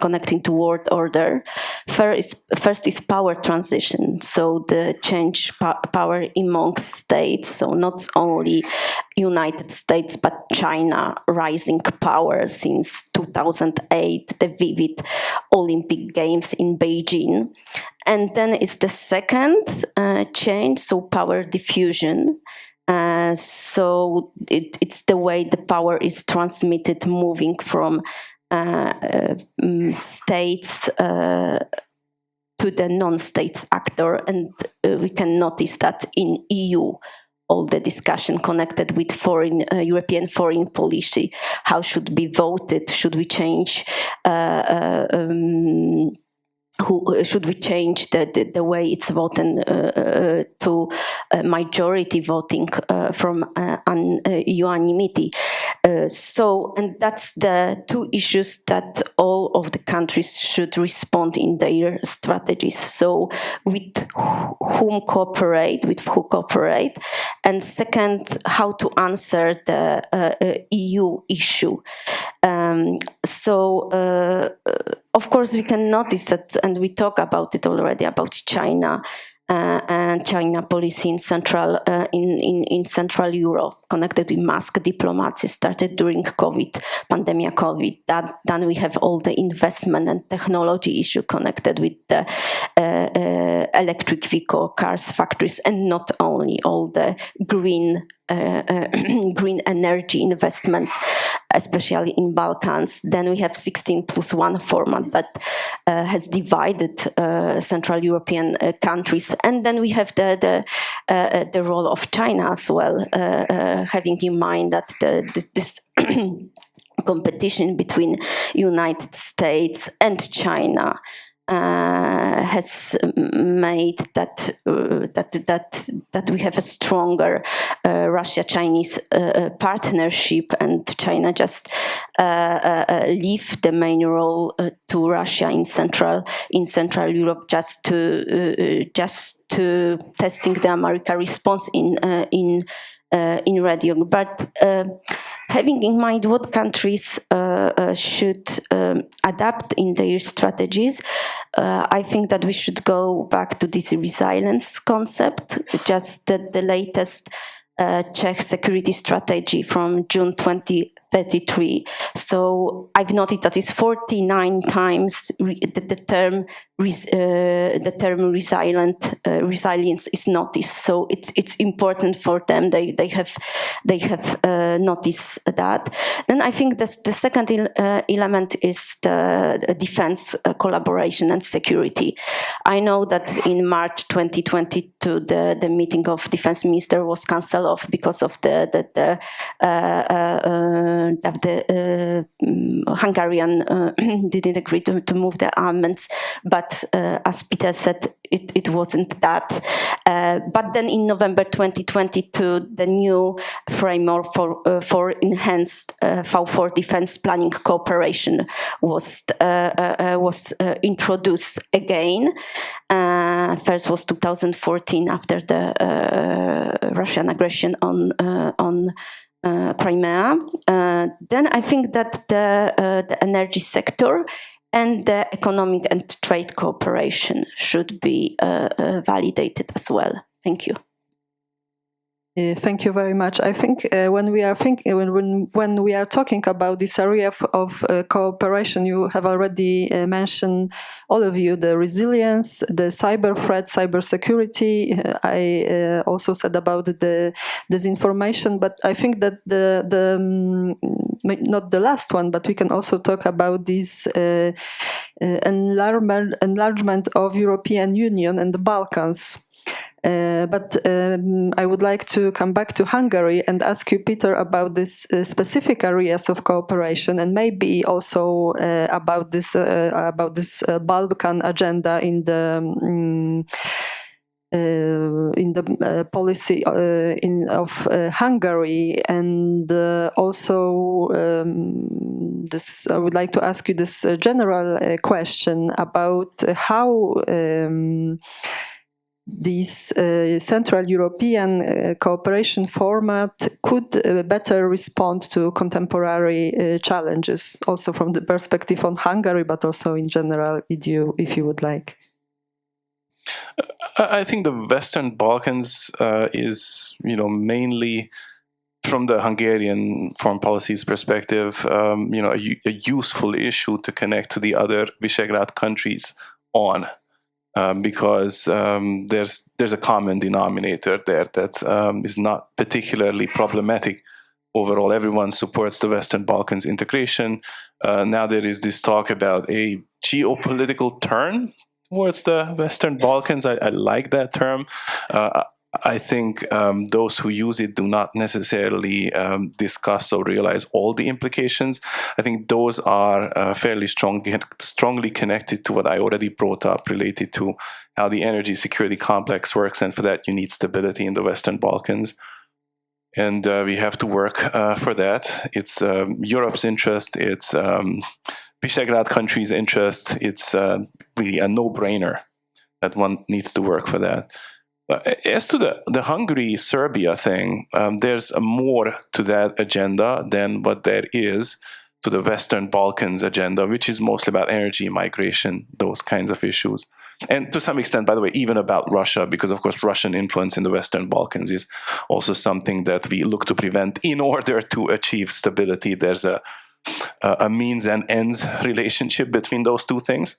connecting to world order. First is power transition, so the change power amongst states, so not only United States but China rising power since 2008, the vivid Olympic Games in Beijing. And then is the second change, so power diffusion. So it's the way the power is transmitted, moving from states to the non-states actor, and we can notice that in EU, all the discussion connected with European foreign policy, how should be voted, should we change should we change the way it's voted to majority voting from unanimity? And that's the two issues that all of the countries should respond in their strategies. So with who cooperate, and second, how to answer the EU issue. Of course, we can notice that, and we talk about it already, about China and China policy in Central Europe, connected with mask diplomacy, started during pandemic. Then we have all the investment and technology issue connected with the electric vehicle, cars, factories, and not only all the green energy investment, especially in Balkans. Then we have 16+1 format that has divided Central European countries, and then we have the role of China as well, having in mind that this competition between United States and China has made that we have a stronger Russia-Chinese partnership, and China just leave the main role to Russia in Central Europe, just to testing the American response in radio. But having in mind what countries should adapt in their strategies, I think that we should go back to this resilience concept. Just the latest Czech security strategy from June 2033. So I've noted that it's 49 times the term resilience is noticed. So it's important for them. They have noticed that. Then I think the second element is the defense collaboration and security. I know that in March 2022 the meeting of defense minister was cancelled off because of the Hungarian didn't agree to move the armaments, but as Péter said, it wasn't that. But then in November 2022, the new framework for enhanced for defense planning cooperation was introduced again. First was 2014 after the Russian aggression on Crimea. Then I think that the energy sector and the economic and trade cooperation should be validated as well. Thank you. Thank you very much. I think when we are talking about this area of cooperation, you have already mentioned, all of you, the resilience, the cyber threat, cyber security. I also said about the disinformation, but I think that not the last one, but we can also talk about this enlargement of European Union and the Balkans. But I would like to come back to Hungary and ask you, Péter, about this specific areas of cooperation, and maybe also about this Balkan agenda in the policy of Hungary, and also this. I would like to ask you this general question about how this Central European cooperation format could better respond to contemporary challenges, also from the perspective of Hungary, but also in general, if you would like. I think the Western Balkans is, mainly from the Hungarian foreign policy's perspective, a useful issue to connect to the other Visegrad countries on. Because there's a common denominator there that is not particularly problematic. Overall, everyone supports the Western Balkans integration. Now there is this talk about a geopolitical turn towards the Western Balkans. I like that term. I think those who use it do not necessarily discuss or realize all the implications. I think those are fairly strongly connected to what I already brought up related to how the energy security complex works, and for that you need stability in the Western Balkans. And we have to work for that. It's Europe's interest, it's Visegrad countries' interest. It's really a no-brainer that one needs to work for that. As to the Hungary-Serbia thing, there's more to that agenda than what there is to the Western Balkans agenda, which is mostly about energy, migration, those kinds of issues. And to some extent, by the way, even about Russia, because of course Russian influence in the Western Balkans is also something that we look to prevent in order to achieve stability. There's a means and ends relationship between those two things.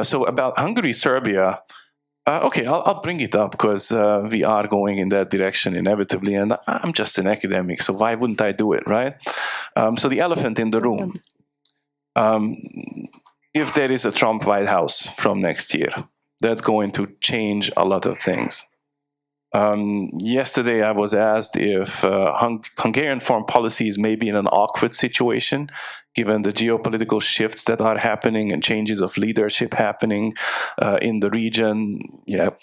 So about Hungary-Serbia, okay, I'll bring it up because we are going in that direction inevitably, and I'm just an academic, so why wouldn't I do it, right? So the elephant in the room. If there is a Trump White House from next year, that's going to change a lot of things. Yesterday I was asked if Hungarian foreign policy is maybe in an awkward situation, given the geopolitical shifts that are happening and changes of leadership happening in the region,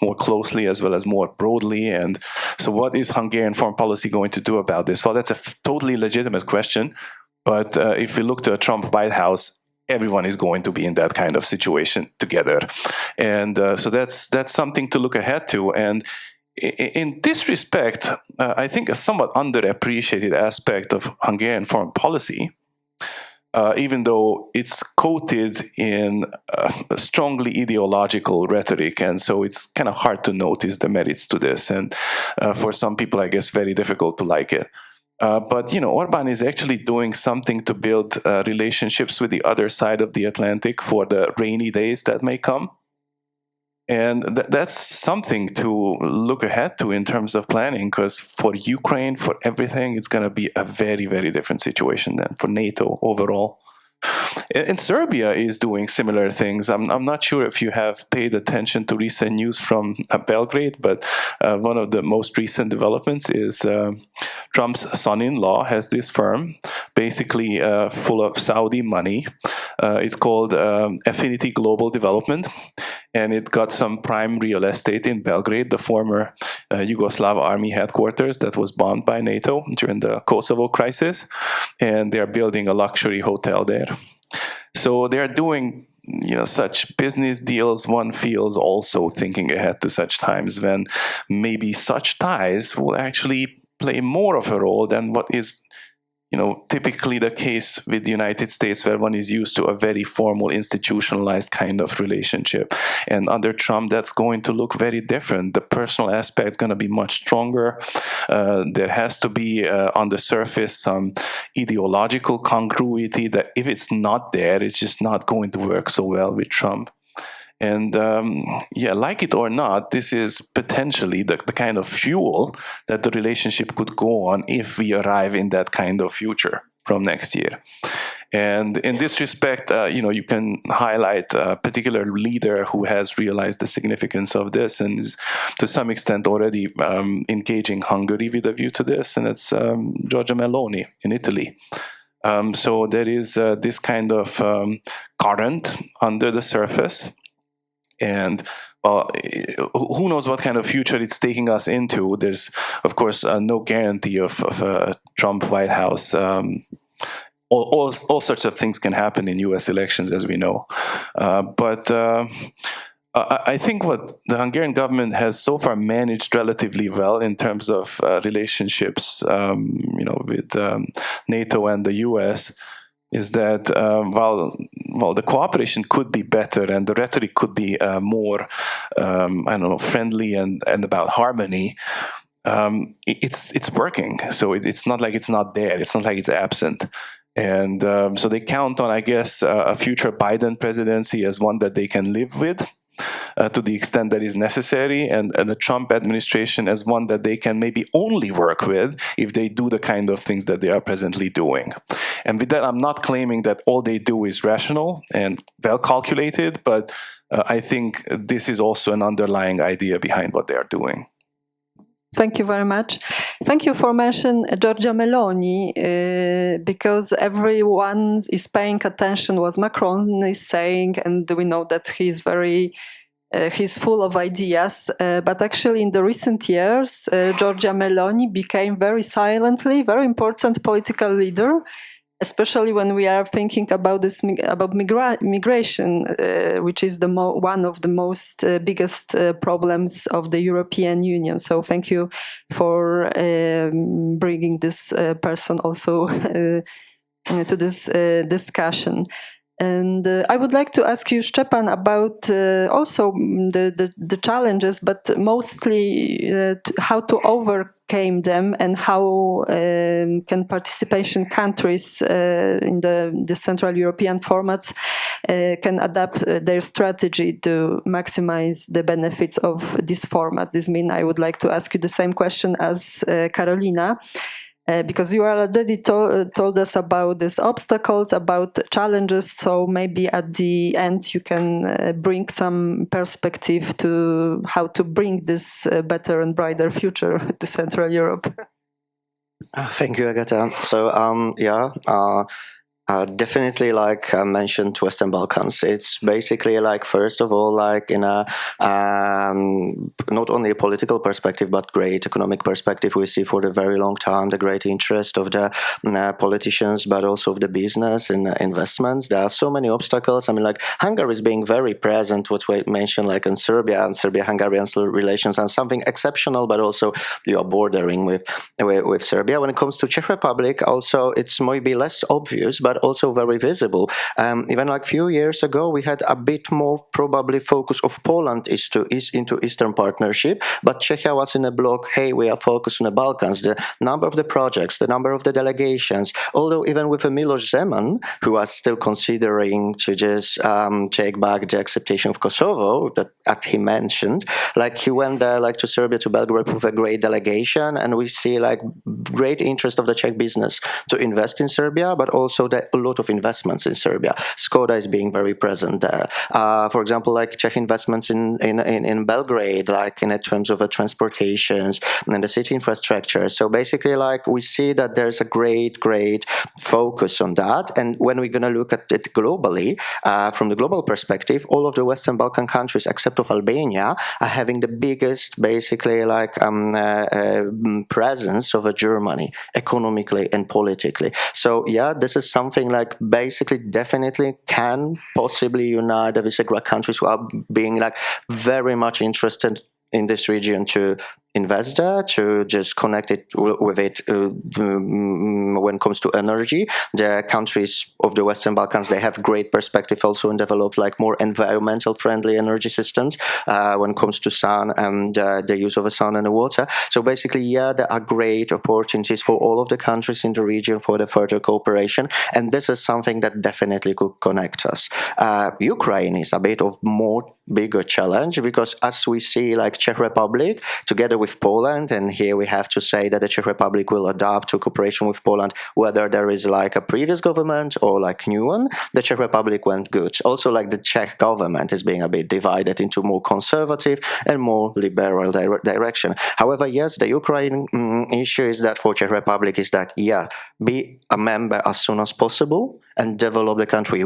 more closely as well as more broadly. And so what is Hungarian foreign policy going to do about this? Well, that's a totally legitimate question. But if we look to a Trump White House, everyone is going to be in that kind of situation together. And so that's something to look ahead to. And in this respect, I think a somewhat underappreciated aspect of Hungarian foreign policy, even though it's coated in strongly ideological rhetoric, and so it's kind of hard to notice the merits to this, and for some people, I guess, very difficult to like it. But, Orban is actually doing something to build relationships with the other side of the Atlantic for the rainy days that may come. And that's something to look ahead to in terms of planning, because for Ukraine, for everything, it's going to be a very, very different situation than for NATO overall. And Serbia is doing similar things. I'm not sure if you have paid attention to recent news from Belgrade, but one of the most recent developments is Trump's son-in-law has this firm, basically full of Saudi money. It's called Affinity Global Development, and it got some prime real estate in Belgrade, the former Yugoslav army headquarters that was bombed by NATO during the Kosovo crisis, and they're building a luxury hotel there. So they're doing, such business deals. One feels also thinking ahead to such times when maybe such ties will actually play more of a role than what is, typically the case with the United States, where one is used to a very formal, institutionalized kind of relationship. And under Trump, that's going to look very different. The personal aspect is going to be much stronger. There has to be, on the surface, some ideological congruity that if it's not there, it's just not going to work so well with Trump. And like it or not, this is potentially the kind of fuel that the relationship could go on if we arrive in that kind of future from next year. And in this respect, you can highlight a particular leader who has realized the significance of this and is to some extent already engaging Hungary with a view to this, and it's Giorgia Meloni in Italy. So there is this kind of current under the surface. And who knows what kind of future it's taking us into. There's, of course, no guarantee of a Trump White House. All sorts of things can happen in U.S. elections, as we know. But I think what the Hungarian government has so far managed relatively well in terms of relationships, with NATO and the U.S., is that while the cooperation could be better and the rhetoric could be more, friendly and about harmony, it's working. So it's not like it's not there. It's not like it's absent. And so they count on, I guess, a future Biden presidency as one that they can live with. To the extent that is necessary, and the Trump administration as one that they can maybe only work with if they do the kind of things that they are presently doing. And with that, I'm not claiming that all they do is rational and well calculated, but I think this is also an underlying idea behind what they are doing. Thank you very much. Thank you for mentioning Giorgia Meloni, because everyone is paying attention what Macron is saying, and we know that he's full of ideas. But actually, in the recent years, Giorgia Meloni became very silently very important political leader, especially when we are thinking about migration, which is one of the most biggest problems of the European Union. So thank you for bringing this person also to this discussion. And I would like to ask you, Szczepan, about also the challenges, but mostly how to overcome them, and how can participation countries in the Central European formats can adapt their strategy to maximize the benefits of this format. This means I would like to ask you the same question as Karolina. Because you already told us about these obstacles, about challenges, so maybe at the end you can bring some perspective to how to bring this better and brighter future to Central Europe. Thank you, Agata. So, definitely, like I mentioned, Western Balkans. It's basically like, first of all, like in a not only a political perspective, but great economic perspective. We see for the very long time the great interest of the politicians, but also of the business and investments. There are so many obstacles. I mean, like Hungary is being very present. What we mentioned, like in Serbia and Serbia-Hungarian relations, and something exceptional, but also you are bordering with Serbia. When it comes to Czech Republic, also it's maybe less obvious, but also very visible. Even like few years ago, we had a bit more probably focus of Poland into Eastern Partnership, but Czechia was in a block, hey, we are focused on the Balkans. The number of the projects, the number of the delegations, although even with a Miloš Zeman, who was still considering to just take back the acceptation of Kosovo, that he mentioned, like he went there like to Serbia, to Belgrade with a great delegation, and we see like great interest of the Czech business to invest in Serbia, but also a lot of investments in Serbia. Skoda is being very present there. For example, like Czech investments in Belgrade, like in terms of transportations and the city infrastructure. So basically, like we see that there's a great focus on that. And when we're going to look at it globally, from the global perspective, all of the Western Balkan countries, except of Albania, are having the biggest, basically, like presence of Germany economically and politically. So yeah, this is something like basically definitely can possibly unite the Visegrad countries who are being like very much interested in this region to invest there, to just connect it with it when it comes to energy. The countries of the Western Balkans, they have great perspective also and develop like more environmental friendly energy systems when it comes to sun and the use of the sun and the water. So basically, yeah, there are great opportunities for all of the countries in the region for the further cooperation, and this is something that definitely could connect us. Ukraine is a bit of more bigger challenge, because as we see, like Czech Republic together with Poland, and here we have to say that the Czech Republic will adapt to cooperation with Poland, whether there is like a previous government or like new one. The Czech Republic went good. Also, like the Czech government is being a bit divided into more conservative and more liberal direction. However, yes, the Ukraine issue is that for Czech Republic is that, yeah, be a member as soon as possible and develop the country.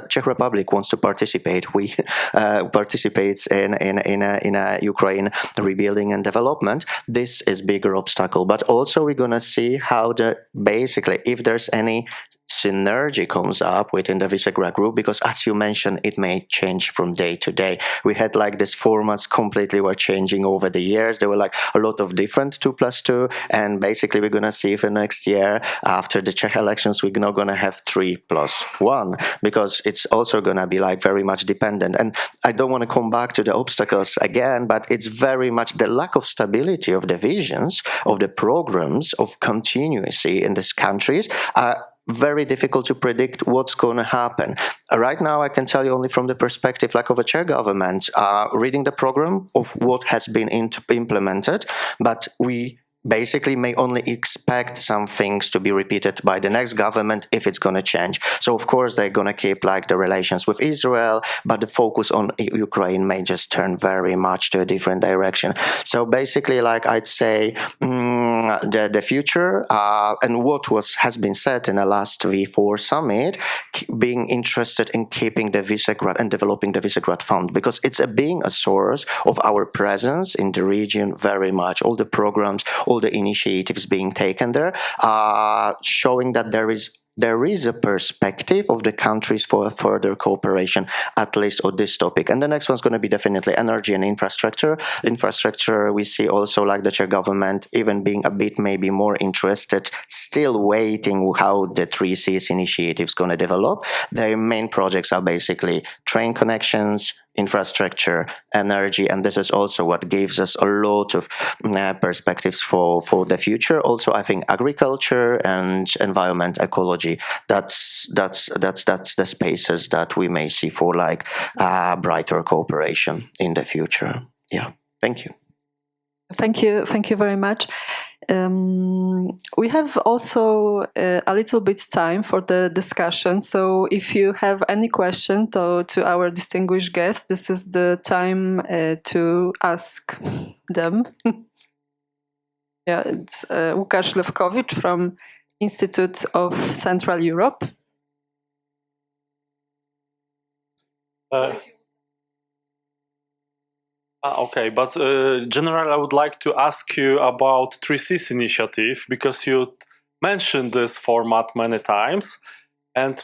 Czech Republic wants to participate. We participates in a Ukraine rebuilding and development. This is bigger obstacle, but also we're gonna see how basically if there's any synergy comes up within the Visegrad group, because as you mentioned, it may change from day to day. We had like these formats completely were changing over the years. There were like a lot of different 2+2, and basically we're gonna see for next year after the Czech elections we're not gonna have 3+1, because it's also gonna be like very much dependent. And I don't want to come back to the obstacles again, but it's very much the lack of stability of the visions, of the programs, of continuity in these countries are very difficult to predict what's going to happen. Right now, I can tell you only from the perspective like of a Czech government, reading the program of what has been implemented, but we basically may only expect some things to be repeated by the next government if it's going to change. So of course they're going to keep like the relations with Israel, but the focus on Ukraine may just turn very much to a different direction. So basically, like I'd say, the future and what has been said in the last V4 summit, being interested in keeping the Visegrad and developing the Visegrad Fund, because it's being a source of our presence in the region very much. All the programs, all the initiatives being taken there, showing that there is a perspective of the countries for further cooperation, at least on this topic. And the next one's going to be definitely energy and infrastructure. Infrastructure, we see also like the Czech government even being a bit maybe more interested, still waiting how the 3Cs initiative is going to develop. Their main projects are basically train connections, infrastructure, energy, and this is also what gives us a lot of perspectives for the future. Also, I think agriculture and environment, ecology, that's the spaces that we may see for like brighter cooperation in the future. Yeah, thank you. Thank you very much. We have also a little bit time for the discussion, so if you have any question to our distinguished guests, this is the time to ask them. Yeah, it's Łukasz Lewkowicz from Institute of Central Europe. Okay, but General, I would like to ask you about 3Cs initiative, because you mentioned this format many times, and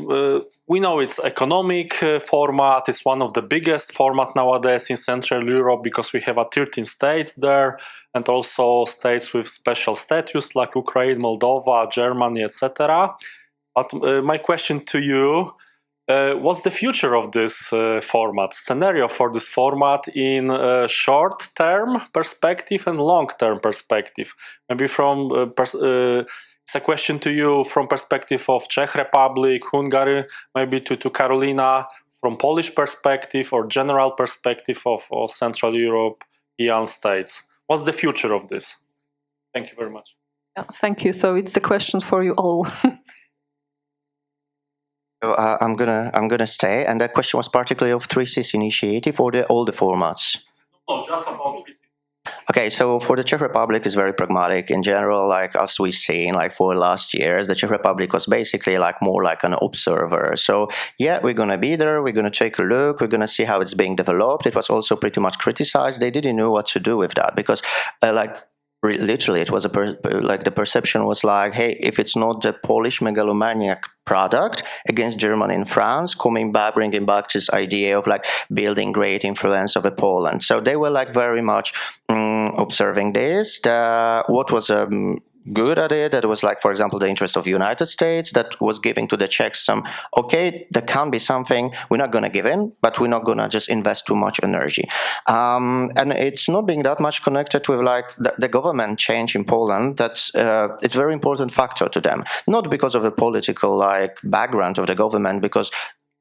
we know it's economic format. It's one of the biggest format nowadays in Central Europe, because we have 13 states there, and also states with special status like Ukraine, Moldova, Germany, etc. But my question to you, what's the future of this format, scenario for this format in a short-term perspective and long-term perspective? Maybe from it's a question to you from perspective of Czech Republic, Hungary, maybe to Karolina from Polish perspective or general perspective of Central European states. What's the future of this? Thank you very much. Yeah, thank you. So it's the question for you all. So, I'm gonna stay, and that question was particularly of 3Cs initiative or all the formats. No, just about 3Cs. Okay, so for the Czech Republic is very pragmatic in general. Like as we've seen, like for last years, the Czech Republic was basically like more like an observer. So yeah, we're gonna be there. We're gonna take a look. We're gonna see how it's being developed. It was also pretty much criticized. They didn't know what to do with that because literally, it was the perception was like, hey, if it's not the Polish megalomaniac product against Germany and France, bringing back this idea of like building great influence over Poland. So they were like very much observing this. What was good at it, that was like, for example, the interest of the United States that was giving to the Czechs some, okay, there can be something, we're not going to give in, but we're not going to just invest too much energy. And it's not being that much connected with like the government change in Poland. That's it's a very important factor to them, not because of the political like background of the government, because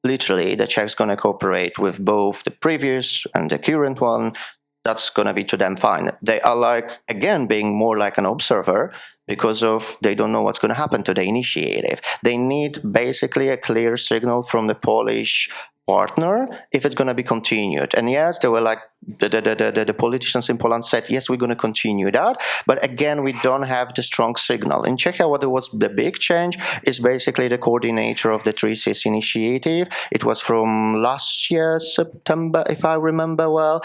literally the Czechs going to cooperate with both the previous and the current one. That's going to be to them fine. They are like, again, being more like an observer because of they don't know what's going to happen to the initiative. They need basically a clear signal from the Polish partner if it's going to be continued. And yes, they were like, the politicians in Poland said, yes, we're going to continue that. But again, we don't have the strong signal. In Czechia, what was the big change is basically the coordinator of the 3Cs initiative. It was from last year, September, if I remember well.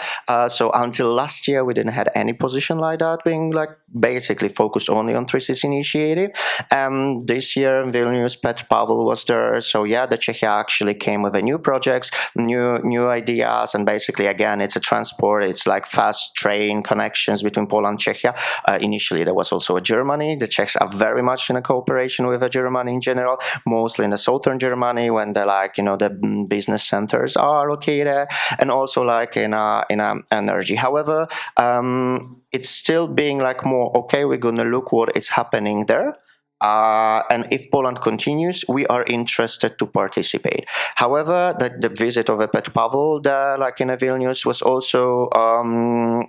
So until last year, we didn't have any position like that, being like basically focused only on 3Cs initiative. And this year in Vilnius, Pavel was there. So yeah, the Czechia actually came with a new projects, new ideas. And basically, again, it's a transport. It's like fast train connections between Poland and Czechia. Initially, there was also a Germany. The Czechs are very much in a cooperation with Germany in general, mostly in the southern Germany when the business centers are located, and also like in energy. However, it's still being like more, okay, we're going to look what is happening there. And if Poland continues, we are interested to participate. However, the visit of Péter there, like in Vilnius, was also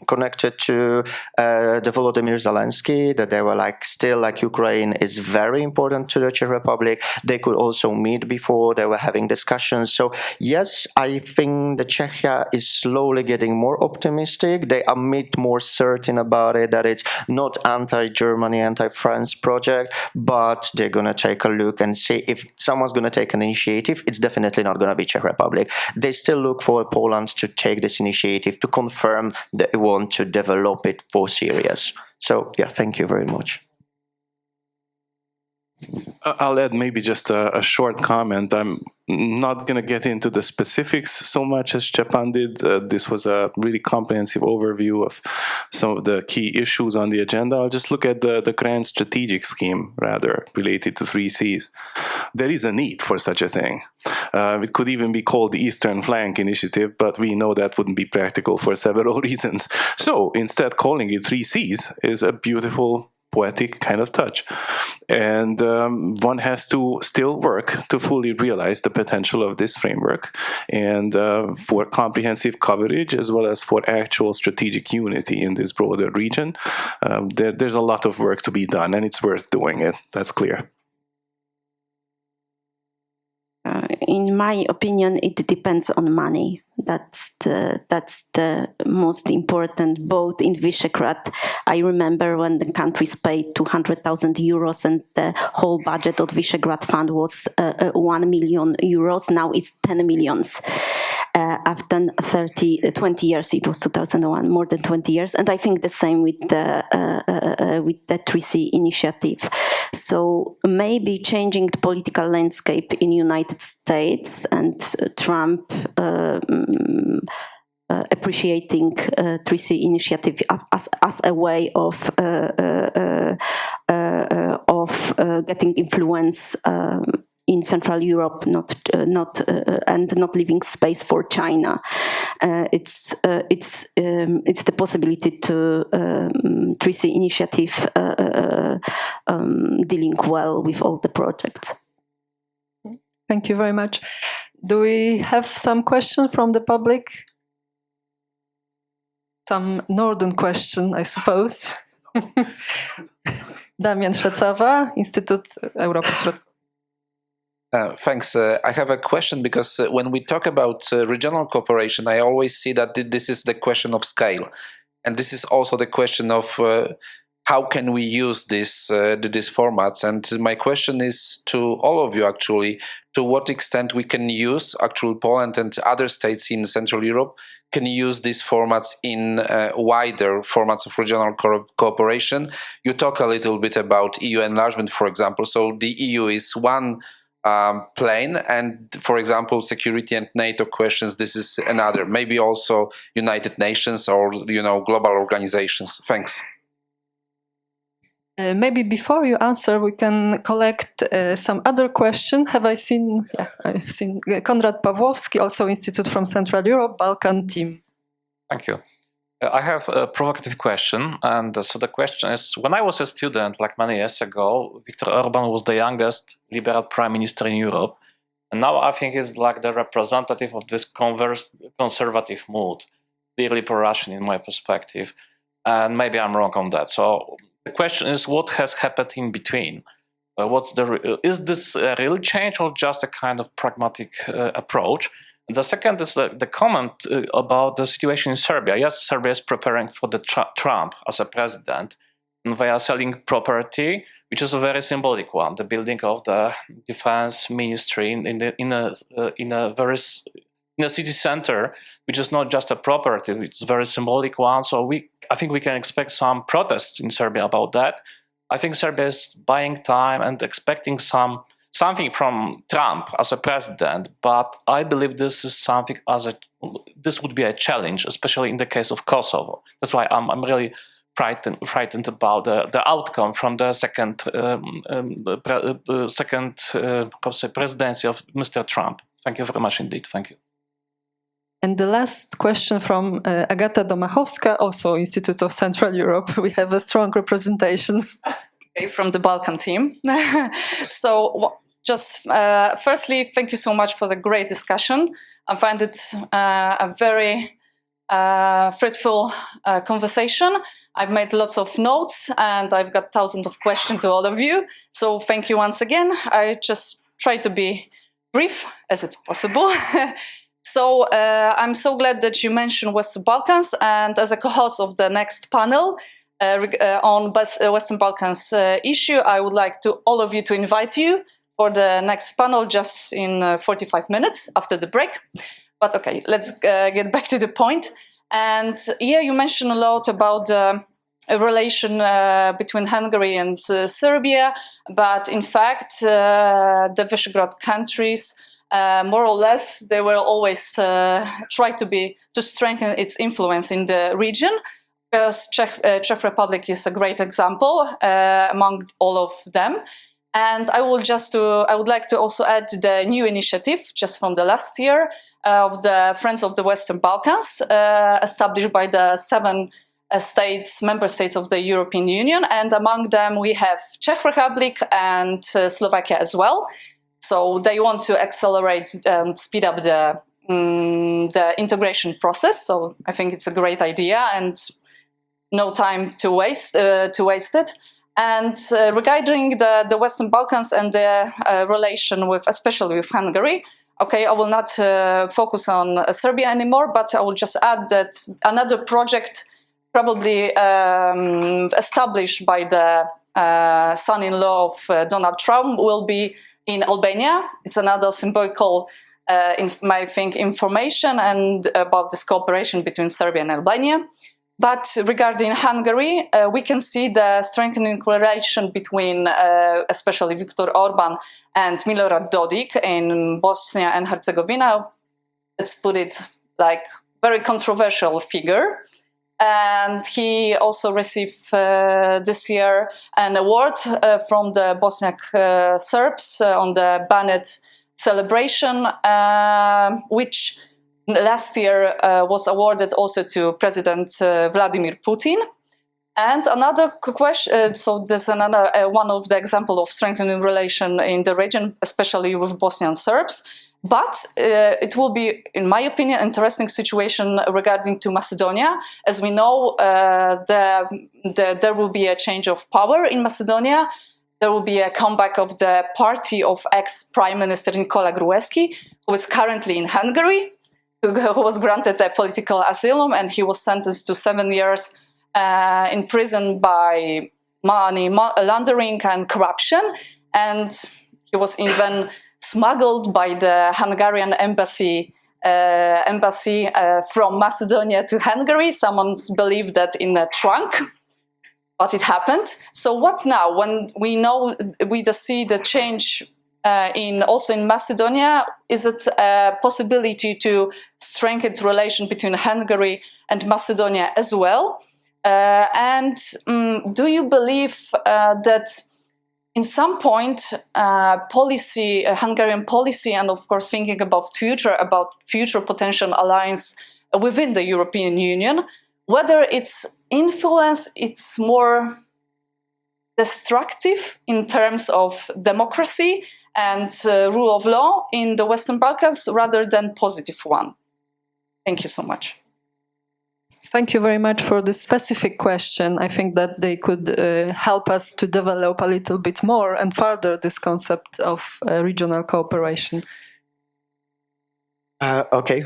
connected to the Volodymyr Zelensky, that they were like still like Ukraine is very important to the Czech Republic. They could also meet before, they were having discussions. So yes, I think the Czechia is slowly getting more optimistic. They are more certain about it, that it's not anti-Germany, anti-France project, but they're going to take a look and see if someone's going to take an initiative. It's definitely not going to be Czech Republic. They still look for Poland to take this initiative to confirm that they want to develop it for serious. So yeah, thank you very much. I'll add maybe just a short comment. I'm not going to get into the specifics so much as Szczepan did. This was a really comprehensive overview of some of the key issues on the agenda. I'll just look at the grand strategic scheme, rather, related to 3Cs. There is a need for such a thing. It could even be called the Eastern Flank Initiative, but we know that wouldn't be practical for several reasons. So instead, calling it 3Cs is a beautiful poetic kind of touch. And one has to still work to fully realize the potential of this framework and for comprehensive coverage as well as for actual strategic unity in this broader region. There's a lot of work to be done, and it's worth doing it. That's clear. In my opinion, it depends on money. That's the most important, both in Visegrad. I remember when the countries paid 200,000 euros and the whole budget of Visegrad Fund was 1 million euros. Now it's 10 millions. After 20 years, it was 2001, more than 20 years. And I think the same with the 3C initiative. So maybe changing the political landscape in United States and Trump appreciating 3C initiative as a way of getting influence in Central Europe, and not leaving space for China. It's the possibility to 3C initiative dealing well with all the projects. Thank you very much. Do we have some question from the public? Some northern question, I suppose. Damian Szecawa, Instytut Europy Środkowej. Thanks. I have a question because when we talk about regional cooperation, I always see that this is the question of scale. And this is also the question of how can we use these formats. And my question is to all of you, actually, to what extent we can use, actually Poland and other states in Central Europe, can use these formats in wider formats of regional cooperation. You talk a little bit about EU enlargement, for example. So the EU is one plane, and for example security and NATO questions, this is another, maybe also United Nations or global organizations. Thanks. Maybe before you answer, we can collect some other question. I've seen Konrad Pawłowski, also Institute from Central Europe, Balkan team. Thank you. I have a provocative question, and so the question is, when I was a student, like many years ago, Viktor Orban was the youngest liberal prime minister in Europe, and now I think he's like the representative of this conservative mood, clearly pro-Russian in my perspective, and maybe I'm wrong on that. So the question is, what has happened in between? Is this a real change or just a kind of pragmatic approach? The second is the comment about the situation in Serbia. Yes, Serbia is preparing for the Trump as a president, and they are selling property, which is a very symbolic one. The building of the defense ministry in a city center, which is not just a property; it's a very symbolic one. So I think we can expect some protests in Serbia about that. I think Serbia is buying time and expecting something from Trump as a president, but I believe this is this would be a challenge, especially in the case of Kosovo. That's why I'm really frightened about the outcome from the second presidency of Mr. Trump. Thank you very much indeed. Thank you. And the last question from Agata Domachowska, also Institute of Central Europe. We have a strong representation. from the Balkan team. So just firstly, thank you so much for the great discussion. I find it a very fruitful conversation. I've made lots of notes and I've got thousands of questions to all of you. So thank you once again. I just try to be brief as it's possible. So I'm so glad that you mentioned Western Balkans, and as a co-host of the next panel on Western Balkans issue, I would like to all of you to invite you for the next panel just in 45 minutes after the break. But okay, let's get back to the point. And yeah, you mentioned a lot about the relation between Hungary and Serbia, but in fact, the Visegrad countries, more or less, they will always try to strengthen its influence in the region. Because Czech Republic is a great example among all of them. And I would like to also add the new initiative just from the last year of the Friends of the Western Balkans, established by the 7 member states of the European Union. And among them we have Czech Republic and Slovakia as well. So they want to accelerate and speed up the integration process. So I think it's a great idea and no time to waste it. And regarding the Western Balkans and the relation especially with Hungary, okay, I will not focus on Serbia anymore, but I will just add that another project probably established by the son-in-law of Donald Trump will be in Albania. It's another symbolical, I think, information and about this cooperation between Serbia and Albania. But regarding Hungary, we can see the strengthening relation between especially Viktor Orban and Milorad Dodik in Bosnia and Herzegovina. Let's put it like very controversial figure. And he also received this year an award from the Bosniak Serbs on the Bannet celebration, which last year was awarded also to President Vladimir Putin. And another question, so there's another one of the example of strengthening relation in the region, especially with Bosnian Serbs. But it will be, in my opinion, interesting situation regarding to Macedonia. As we know, there will be a change of power in Macedonia. There will be a comeback of the party of ex-Prime Minister Nikola Gruevski, who is currently in Hungary, who was granted a political asylum, and he was sentenced to 7 years in prison by money laundering and corruption. And he was even smuggled by the Hungarian embassy from Macedonia to Hungary. Someone's believed that in a trunk, but it happened. So what now? When we know we just see the change also in Macedonia, is it a possibility to strengthen the relation between Hungary and Macedonia as well? And do you believe that in some point, Hungarian policy, and of course thinking about future potential alliance within the European Union, whether its influence it's more destructive in terms of democracy and rule of law in the Western Balkans rather than positive one? Thank you so much. Thank you very much for this specific question. I think that they could help us to develop a little bit more and further this concept of regional cooperation. Okay,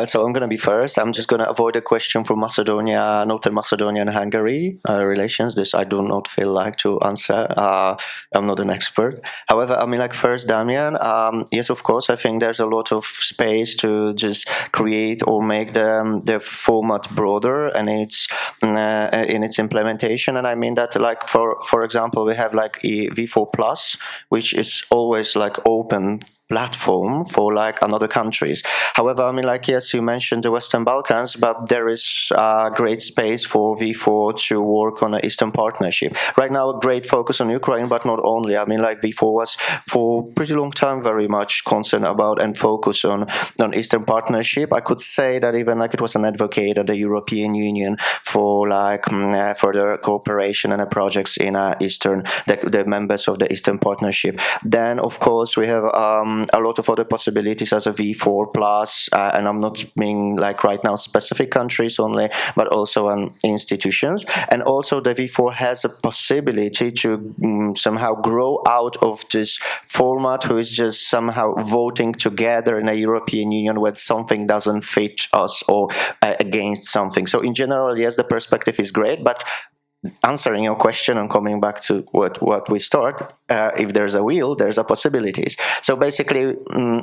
so I'm going to be first. I'm just going to avoid a question from Macedonia, Northern Macedonia and Hungary relations. This I do not feel like to answer. I'm not an expert. However, I mean, like first, Damian, yes, of course, I think there's a lot of space to just create or make the format broader and its in its implementation. And I mean that, like for example, we have like V4+, which is always like open platform for like another countries. However, I mean, like, yes, you mentioned the Western Balkans, but there is great space for V4 to work on an Eastern Partnership. Right now, a great focus on Ukraine, but not only. I mean, like, V4 was for pretty long time very much concerned about and focus on Eastern Partnership. I could say that even like it was an advocate of the European Union for like further cooperation and projects in Eastern, the members of the Eastern Partnership. Then, of course, we have a lot of other possibilities as a V4 plus, and I'm not being like right now specific countries only, but also institutions. And also the V4 has a possibility to somehow grow out of this format, who is just somehow voting together in a European Union when something doesn't fit us or against something. So in general, yes, the perspective is great, but answering your question and coming back to what we start, if there's a will, there's a possibilities. So basically,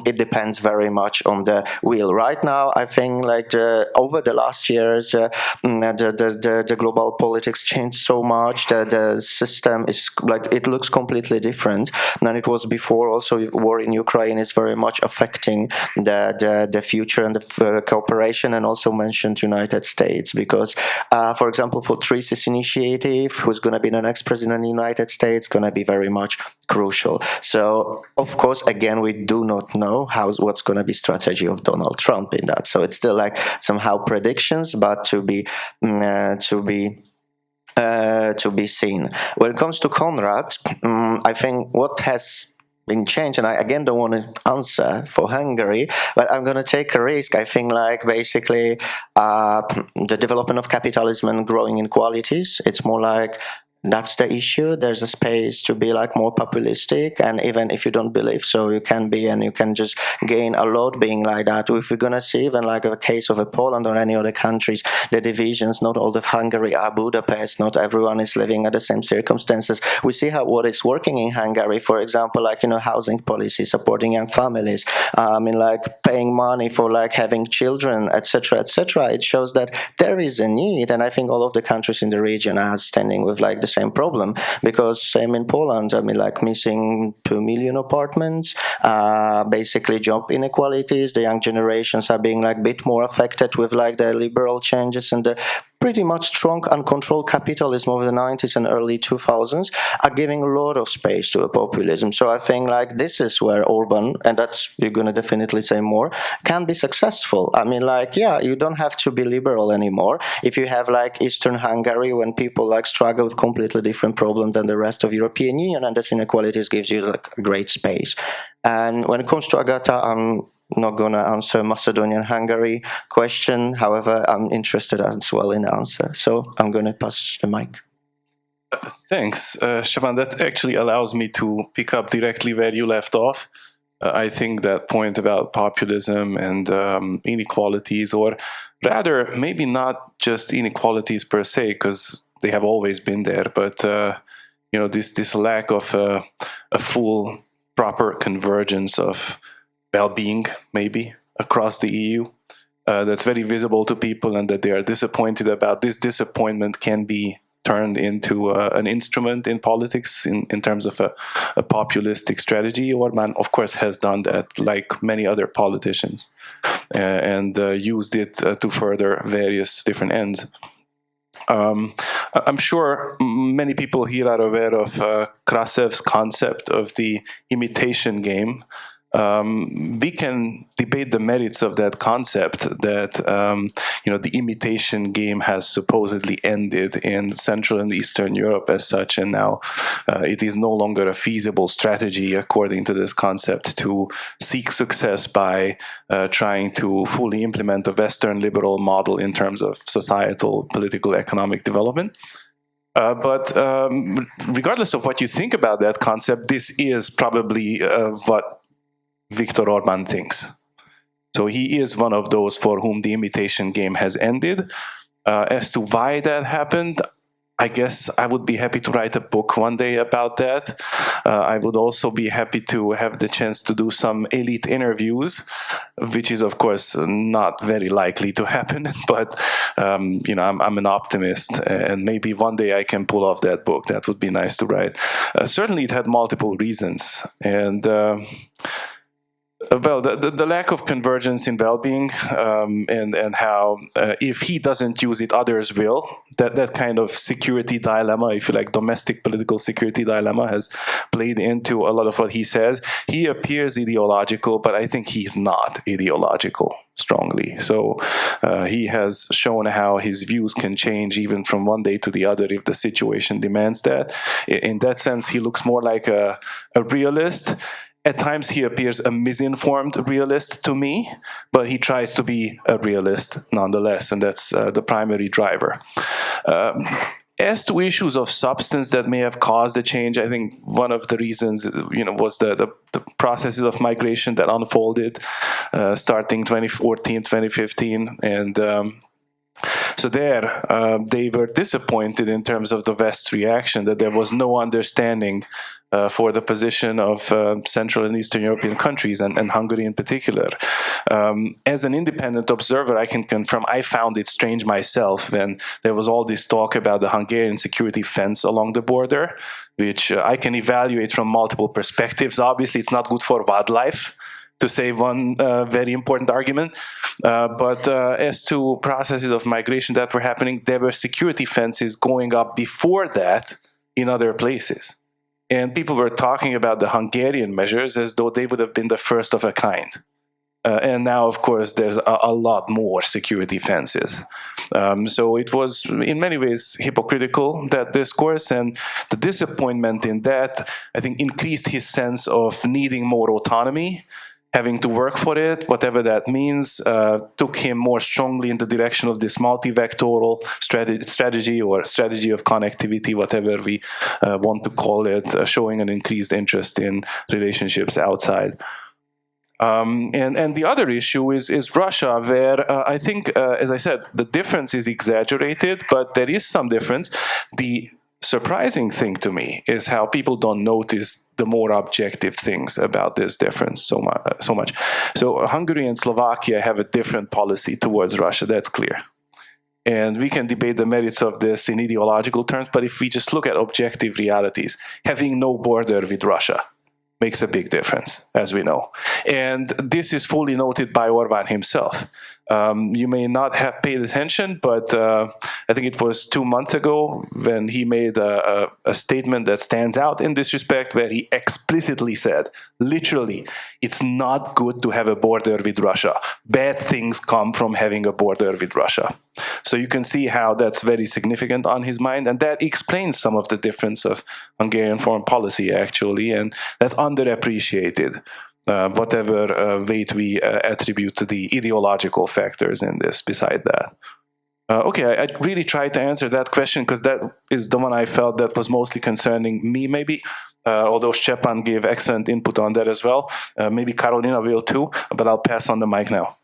it depends very much on the will. Right now, I think like over the last years, the global politics changed so much that the system is like, it looks completely different than it was before. Also, war in Ukraine is very much affecting the future and the cooperation, and also mentioned United States, because, for example, for 3Cs initiative, who's going to be the next president of the United States, going to be very much crucial. So, of course, again, we do not know what's going to be strategy of Donald Trump in that. So it's still like somehow predictions, but to be seen. When it comes to Konrad, I think what has been changed, and I again don't want to answer for Hungary, but I'm going to take a risk. I think like basically the development of capitalism and growing inequalities, it's more like that's the issue. There's a space to be like more populistic, and even if you don't believe so, you can be, and you can just gain a lot being like that. If we're gonna see even like a case of a Poland or any other countries, the divisions, not all of Hungary are Budapest, not everyone is living at the same circumstances. We see what is working in Hungary, for example, like, you know, housing policy, supporting young families, I mean, like paying money for like having children, etc., etc. It shows that there is a need, and I think all of the countries in the region are standing with like the same problem, because same in Poland, I mean, like missing 2 million apartments, basically job inequalities, the young generations are being like a bit more affected with like the liberal changes, and the pretty much strong uncontrolled capitalism of the 90s and early 2000s are giving a lot of space to a populism. So I think like this is where Orban, and that's, you're going to definitely say more, can be successful. I mean, like, yeah, you don't have to be liberal anymore. If you have like Eastern Hungary, when people like struggle with completely different problem than the rest of European Union, and this inequalities gives you like a great space. And when it comes to Agata, I'm not going to answer Macedonian-Hungary question. However, I'm interested as well in the answer. So I'm going to pass the mic. Thanks, Szczepan. That actually allows me to pick up directly where you left off. I think that point about populism and inequalities, or rather, maybe not just inequalities per se, because they have always been there, but you know, this lack of a full, proper convergence of well-being, maybe, across the EU, that's very visible to people, and that they are disappointed about. This disappointment can be turned into an instrument in politics in terms of a populistic strategy. Orban, of course, has done that, like many other politicians, and used it to further various different ends. I'm sure many people here are aware of Krasev's concept of the imitation game. We can debate the merits of that concept, that you know, the imitation game has supposedly ended in Central and Eastern Europe as such, and now it is no longer a feasible strategy, according to this concept, to seek success by trying to fully implement a Western liberal model in terms of societal, political, economic development. But regardless of what you think about that concept, this is probably what Viktor Orban thinks. So he is one of those for whom the imitation game has ended. As to why that happened, I guess I would be happy to write a book one day about that. I would also be happy to have the chance to do some elite interviews, which is, of course, not very likely to happen. But you know, I'm an optimist, and maybe one day I can pull off that book. That would be nice to write. Certainly, it had multiple reasons, and Well, the lack of convergence in well-being, and how if he doesn't use it, others will. That kind of security dilemma, if you like, domestic political security dilemma, has played into a lot of what he says. He appears ideological, but I think he's not ideological strongly. So he has shown how his views can change even from one day to the other if the situation demands that. In that sense, he looks more like a realist. At times he appears a misinformed realist to me, but he tries to be a realist nonetheless, and that's the primary driver. As to issues of substance that may have caused the change, I think one of the reasons, was the processes of migration that unfolded starting 2014, 2015, and so there, they were disappointed in terms of the West's reaction, that there was no understanding for the position of Central and Eastern European countries, and Hungary in particular. As an independent observer, I can confirm I found it strange myself when there was all this talk about the Hungarian security fence along the border, which I can evaluate from multiple perspectives. Obviously, it's not good for wildlife, to say one very important argument. But as to processes of migration that were happening, there were security fences going up before that in other places. And people were talking about the Hungarian measures as though they would have been the first of a kind. And now, of course, there's a lot more security fences. So it was, in many ways, hypocritical, that discourse, and the disappointment in that, I think, increased his sense of needing more autonomy, having to work for it, whatever that means, took him more strongly in the direction of this multi-vectoral strategy or strategy of connectivity, whatever we want to call it, showing an increased interest in relationships outside. And the other issue is Russia, where I think, as I said, the difference is exaggerated, but there is some difference. The surprising thing to me is how people don't notice the more objective things about this difference so much. So Hungary and Slovakia have a different policy towards Russia, that's clear. And we can debate the merits of this in ideological terms, but if we just look at objective realities, having no border with Russia makes a big difference, as we know. And this is fully noted by Orbán himself. You may not have paid attention, but I think it was 2 months ago when he made a statement that stands out in this respect, where he explicitly said, literally, it's not good to have a border with Russia. Bad things come from having a border with Russia. So you can see how that's very significant on his mind, and that explains some of the difference of Hungarian foreign policy, actually, and that's underappreciated. Whatever weight we attribute to the ideological factors in this beside that. Okay, I really tried to answer that question because that is the one I felt that was mostly concerning me, maybe, although Szczepan gave excellent input on that as well. Maybe Karolina will too, but I'll pass on the mic now.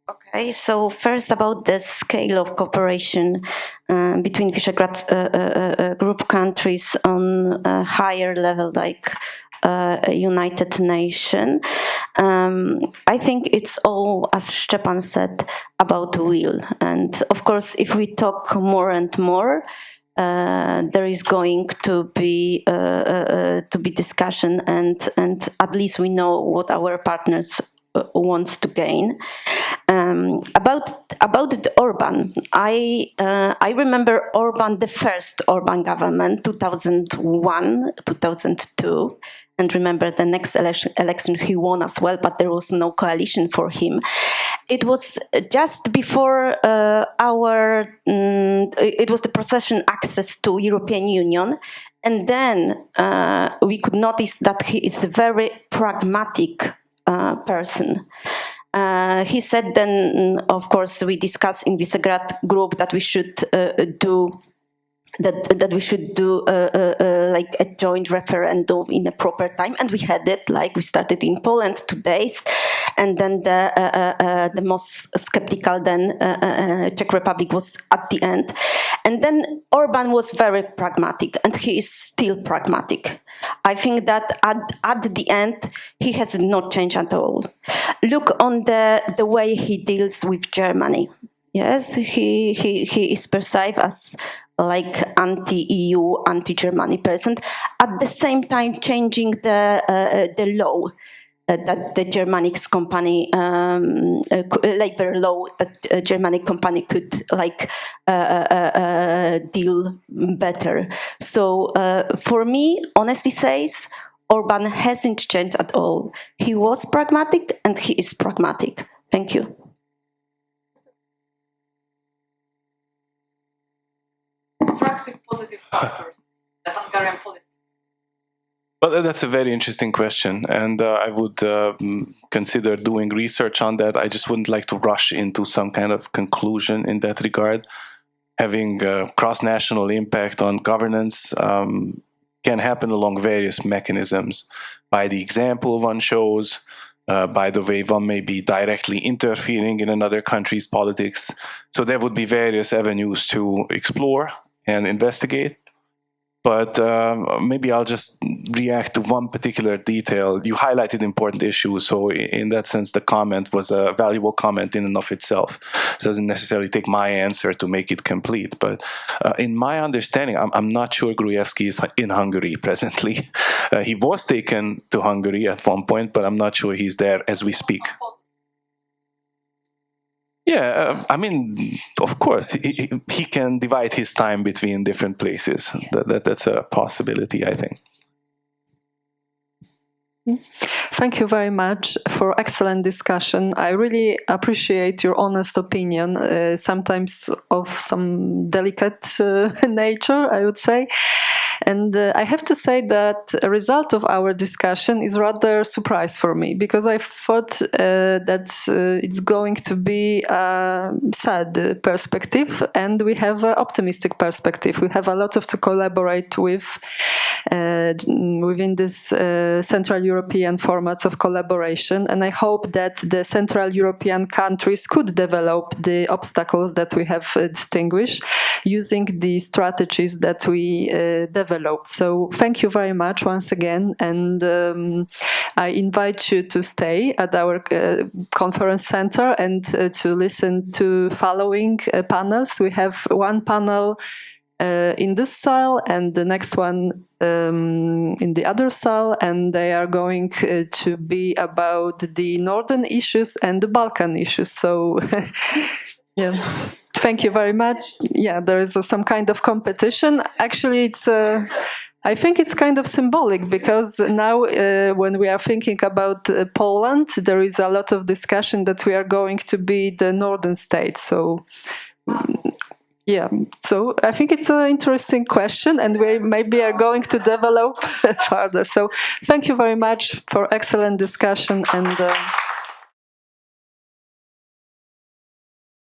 Okay, so first about the scale of cooperation between Visegrad group countries on a higher level, like United Nations. I think it's all, as Szczepan said, about will. And of course, if we talk more and more, there is going to be discussion, and at least we know what our partners wants to gain. About Orbán, I remember Orbán, the first Orbán government, 2001, 2002, and remember the next election he won as well, but there was no coalition for him. It was just before it was the procession access to European Union, and then we could notice that he is a very pragmatic person. He said then, of course, we discussed in Visegrad group that we should do like a joint referendum in a proper time, and we had it. Like we started in Poland 2 days, and then the most skeptical then Czech Republic was at the end, and then Orbán was very pragmatic, and he is still pragmatic. I think that at the end he has not changed at all. Look on the way he deals with Germany. Yes, he is perceived as like anti-EU, anti-Germany person, at the same time changing the law. that the Germanic company labor law that a Germanic company could deal better. So for me, honesty says, Orban hasn't changed at all. He was pragmatic and he is pragmatic. Thank you. Constructive, positive answers. The Hungarian policy. Well, that's a very interesting question, and I would consider doing research on that. I just wouldn't like to rush into some kind of conclusion in that regard. Having cross-national impact on governance can happen along various mechanisms. By the example one shows, by the way one may be directly interfering in another country's politics. So there would be various avenues to explore and investigate. But maybe I'll just react to one particular detail. You highlighted important issues, so in that sense, the comment was a valuable comment in and of itself. It doesn't necessarily take my answer to make it complete. But in my understanding, I'm not sure Gruevski is in Hungary presently. He was taken to Hungary at one point, but I'm not sure he's there as we speak. Yeah, I mean, of course, he can divide his time between different places. That's a possibility, I think. Thank you very much for excellent discussion. I really appreciate your honest opinion, sometimes of some delicate nature, I would say. And I have to say that a result of our discussion is rather a surprise for me, because I thought that it's going to be a sad perspective, and we have an optimistic perspective. We have a lot to collaborate with within this Central European formats of collaboration, and I hope that the Central European countries could develop the obstacles that we have distinguished using the strategies that we developed. So thank you very much once again, and I invite you to stay at our conference center and to listen to following panels. We have one panel in this cell and the next one in the other cell, and they are going to be about the northern issues and the Balkan issues. So yeah, thank you very much. Yeah, there is some kind of competition. Actually, it's I think it's kind of symbolic, because now when we are thinking about Poland, there is a lot of discussion that we are going to be the northern state. So yeah, so I think it's an interesting question, and we maybe are going to develop further. So thank you very much for excellent discussion, and